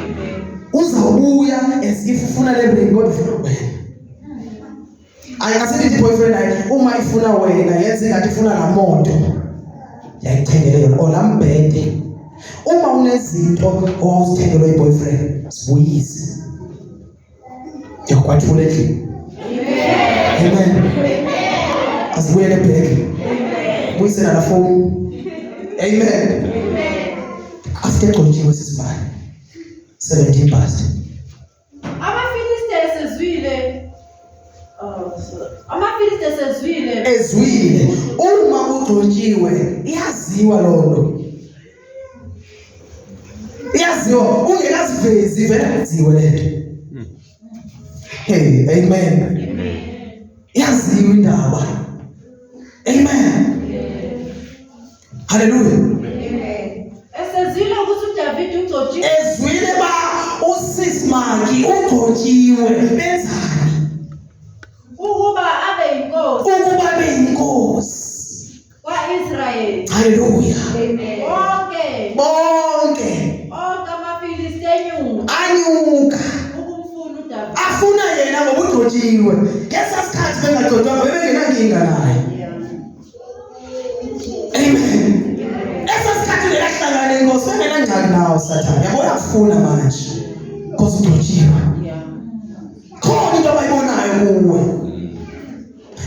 Uzabuya esifuna le ring kodwa ufuna wena. Ayikasithi boyfriend ayi uma ifuna wena yenze ngathi ifuna la moto. Yayithengele yona olambhede. Uma unezinto owawuzithengelwe iboyfriend sibuyise. Yakwathula endlini. Amen. Asibuyele back. Buyisela la phone. Amen. After conjugal sisimali 17 past. Amafiliste sezwile. Ezwile uma ugcotshiwe iyaziwa lonto. Iyaziwa ungekazivezi vele aziwe lento. Hey, amen. Yaziwa indaba. Amen. Hallelujah. Esezwile ukuthi uDavid ugcotshiwe. Ezwile ba uSismaki ugcotshiwe benzani? Ukuba abe inkosi. Ukuba abe inkosi kwaIsrayeli. Hallelujah. Amen. Bonke amafiliste anyuka ukumfuna uDavid. afuna yena ngoba ugcotshiwe. Ngesasikhathi bengagcotshwanga bebengenankinga naye. Amen. Esasikhathi lelahlangana inkosi bengenangxaki nawo Sathane. Yabo uyafuna manje. Because ugcotshiwe. Khona into abayibonayo kuwe.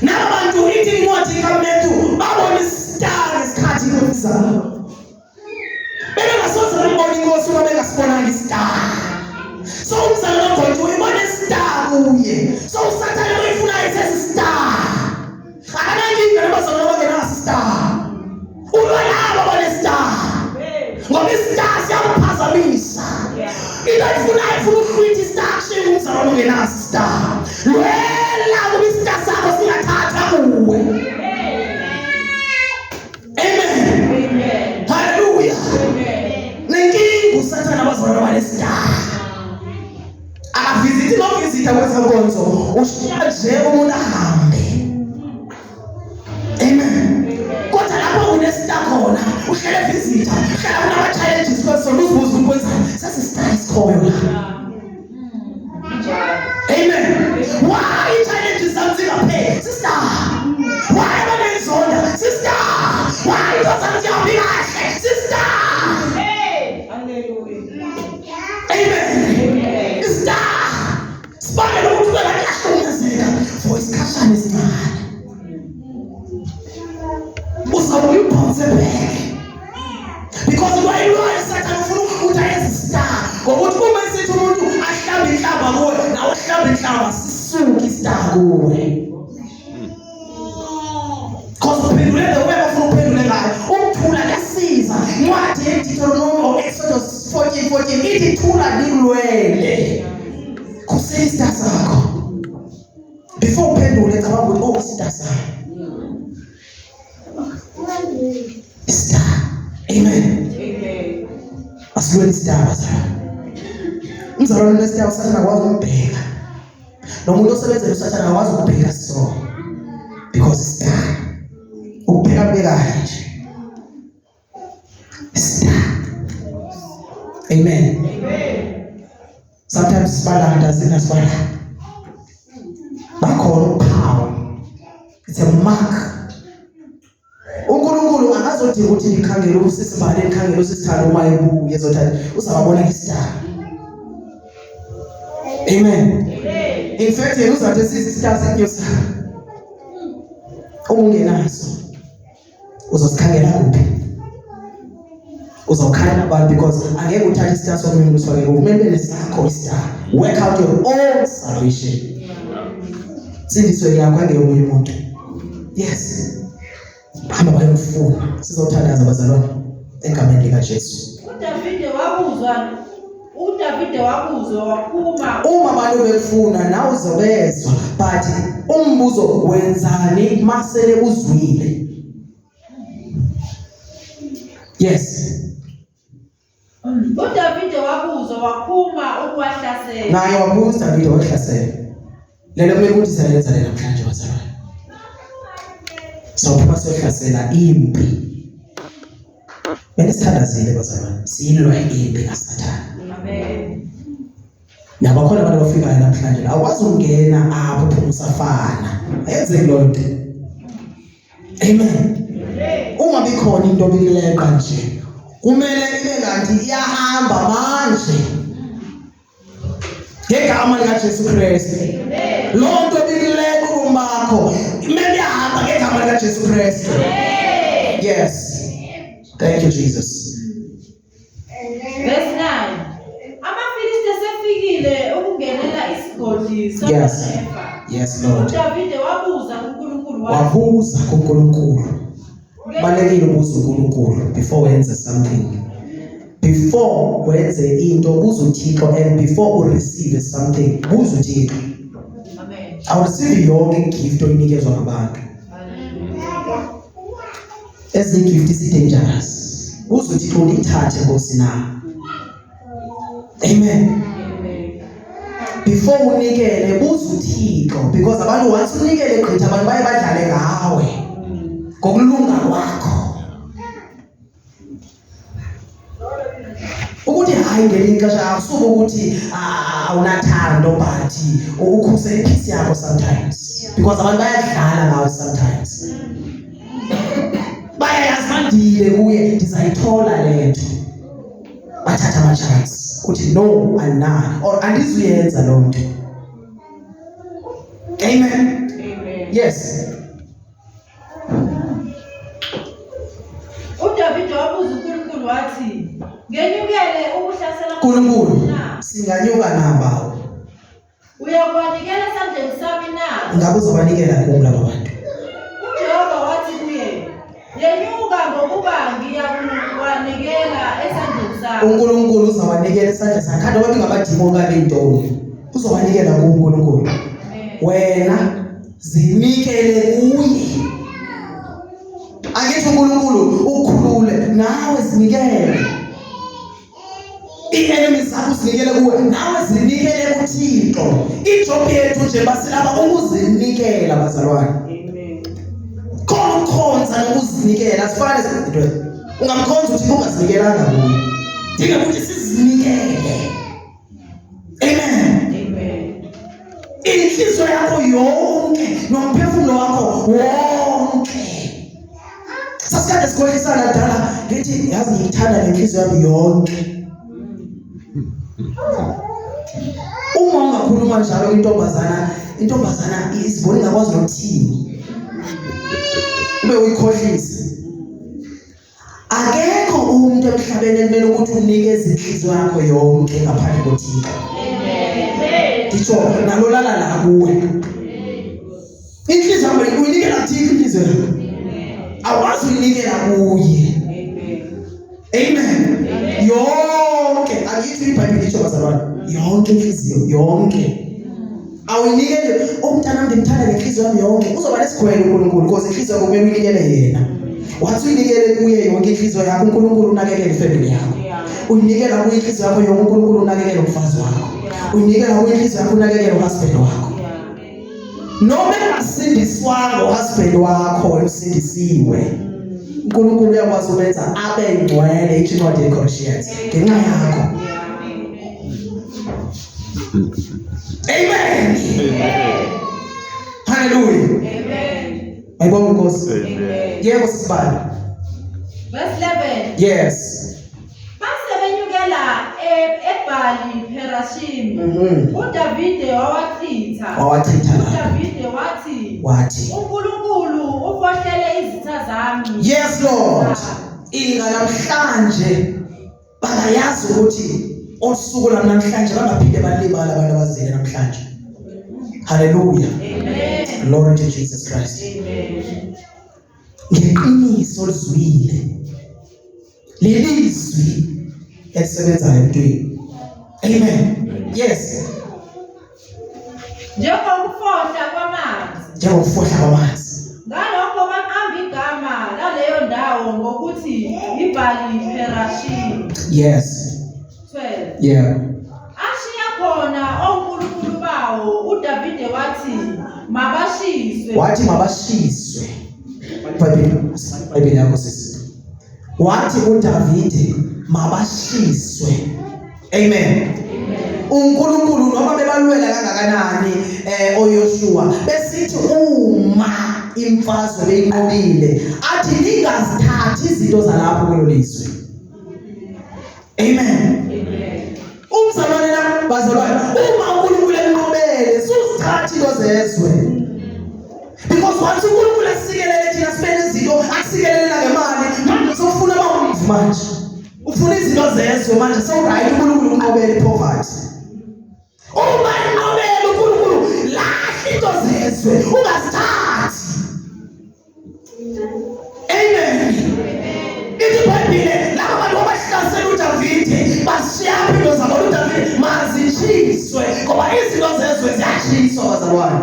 Nabantu ithi incwadi kaMatthew babona istar ngesikhathi somzalo. Bebe ngasoze visitor kwezenkonzo ushiya nje umuntu ahambe. Amen. Kodwa lapho unesita khona uhlele visitor uhlala kunama challenges kwesona uzibuza ukwenza sesistar isikhoyo la. Amen. Why challenges zamzingaphe sister? Why abanezonda sister? Why doesn't you be kahle sister? Amen. Sister. Sibane lokuthi uyahlukumezeka for isikhathana esincane. Uzawubuye ubounce back. Because why you are Satan ufuna ukuthi ayesistar. Ngokuthi uma isithi umuntu ahlamba inhlamba kuwe nawe uhlamba inhlamba sisuke istar kuwe. Because uphendule the way ufuna uphendule ngayo. Ukuthula kuyasiza. Incwadi yeDeuteronomy Exodus 14:14 ithi thula likulwele. Kusista sakho. Before uphendule cabanga ukuthi oh sista sakho. Star. Amen. Amen. Asilweni star bazalwane. Umzalwane nestar usathana akwazi ukubheka. Nomuntu osebenzela usathana akwazi ukubheka so. Because star. Ukubheka bekayo nje. Star. Amen. Amen. Sometimes sibala zina sibala. Bakhona uphawu. It's a mark. uNkulunkulu akazodinga ukuthi nikhangele usisibale nikhangele usisithanda uma ebuye ezothi uzababona ngestar. Amen. In fact yena uzathi sisistar senyosa. Ungenaso. Uzosikhangela kuphi? Uzawukhangela abantu because angeke uthathe istar somuntu usifake kumele lesakho istar. Work out your own salvation. Sindiswe yakho angeke omunye umuntu. Yes. Hamba bayofuna sizothandaza bazalwane egameni lika Jesu. uDavide wabuzwa waphuma. Uma abantu befuna nawe uzobezwa but umbuzo wenzani masele uzwile. Yes. uDavide wabuzwa waphuma ukuwahlasela. Naye wabuza Davide wahlasela. Lelo kumele ukuthi siyalenza lena namhlanje bazalwane. Sophuma sohlasela impi. Bese sithandazile bazalwane. Silwa impi kaSathane. Amen. Nabakhona abantu bafika namhlanje awukwazi ukungena apho uphuma usafana. Ayenzeki lonto. Amen. Ungabi khona into obikileqa nje. Kumele ibe ngathi iyahamba manje. Ngegama lika Jesu Kristu. Lonto obikileqa kumbakho kumele iyahamba ngegama lika Jesu Kristu. Yes. Thank you Jesus. Verse 9. Amafilisti sefikile ukungenela isigodi Yes. Yes Lord. uDavide wabuza kuNkulunkulu wathi. Wabuza kuNkulunkulu. Balekile ubuza uNkulunkulu before wenze something. Before wenze into buza uThixo and before you receive something buza uThixo. Amen. I receive yonke gift oyinikezwa ngabantu. Ezinye gift is dangerous. Buza uThixo lithathe Nkosi na. Amen. Before unikele buza uThixo because abantu once unikele gqitha abantu baye badlale ngawe. Ngokulunga kwakho. Ukuthi hayi ngelinye ixesha akusuka ukuthi awunathando but ukukhusela ipeace yakho sometimes because abantu bayadlala ngawe sometimes. Bayayazandile kuye ndizayithola lento. Bathatha ama chance uthi no anani or andizuyenza lonto. Amen. Yes. uDavide wabuza uNkulunkulu wathi ngenyukele ukuhlasela uNkulunkulu singanyuka namba. Uyakwanikela esandleni sami na? Ngabe uzobanikela kubo laba bantu? uJehova wathi kuye yenyuka ngokuba ngiyakwanikela esandleni sami. uNkulunkulu uzobanikela esandleni sakhe. Kanti abantu ngabadimo kabe intoni? Uzobanikela kubo uNkulunkulu. Wena zinikele kuye. Angithi uNkulunkulu ukhulule nawe zinikele. i-enemies zakho uzinikele kuwe, nawe zinikele kuThixo. Ijob yethu nje basilapha ukuzinikela bazalwane. Amen. Khona ukukhonza nokuzinikela asifane izinto. Ungamkhonza uthi ungazinikelanga kuye. Dinga ukuthi sizinikele. Amen. Amen. Inhliziyo yakho yonke nomphefumulo wakho wonke. Sasikade sikholisana dala ngithi yazi ngiyithanda ngenhliziyo yami yonke. Uma ungakhuluma njalo intombazana izibona ingakwazi nokuthini. Ube uyikhohlisa. Akekho umuntu emhlabeni ekumele ukuthi unikeze inhliziyo yakho yonke ngaphandle koThixo. Ngitsho nalolala la kuwe. Inhliziyo yakho uyinikela kuThixo inhliziyo yakho. Awazi uyinikela kuye. Amen. Yonke akithi iBhayibheli lisho bazalwane. Yonke inhliziyo yonke. Awuyinikele umntana ngimthanda ngenhliziyo yami yonke. Uzoba nesigwele uNkulunkulu because inhliziyo yakho kumele uyinikele yena. Wathi uyinikele kuye yonke inhliziyo yakho uNkulunkulu unakekele ifamily yakho. Uyinikela kuye inhliziyo yakho yonke uNkulunkulu unakekele umfazi wakho. Uyinikela kuye inhliziyo yakho unakekele uhusband wakho. Noma engasindiswanga uhusband wakho usindisiwe. uNkulunkulu uyakwazi ukwenza abe ngcwele incwadi yeColossians ngenxa yakho. Amen. Hallelujah. Amen. Ayibonga Nkosi. Amen. Yebo sisibani. Verse 11. Yes. Basebenyukela eBhali Perashim. uDavide wawachitha. uDavide wathi uNkulunkulu ufohlele izitha zami. Yes Lord. Inga namhlanje bayazi ukuthi osuku namhlanje bangaphinde balibala abantu abazile namhlanje. Hallelujah. Amen. Glory to Jesus Christ. Amen. Ngeqiniso lizwile lelizwi elisebenzayo emntwini. Amen. Yes. Njengokufohla kwamanzi. Njengokufohla kwamanzi. Ngalokho baqamba igama laleyo ndawo ngokuthi iBhali Perashim. Yes. 12. Yeah. Ashiya khona onkulunkulu bawo uDavide wathi mabashiswe. Wathi mabashiswe. Bhayibheli yakho sisi. Wathi uDavide mabashiswe. Amen. uNkulunkulu noma bebalwela kangakanani oYoshua besithi uma imfazwe beyinqobile athi lingazithathi izinto zalapho kulolizwe. Amen. Umzalwane la bazalwane uma uNkulunkulu enqobele susithathi izinto zezwe. Because once uNkulunkulu asikelele thina sibene izinto asikelelela ngemali manje sofuna bawumvu manje. Ufuna izinto zezwe manje so right uNkulunkulu unqobele ipoverty. Uma enqobele uNkulunkulu lahla izinto zezwe ungazithathi. Amen. Ithi iBhayibheli laba bantu abahlasela uDavide bashiya impilo zabo uDavide mazishiswe ngoba izinto zezwe ziyashiswa bazalwane.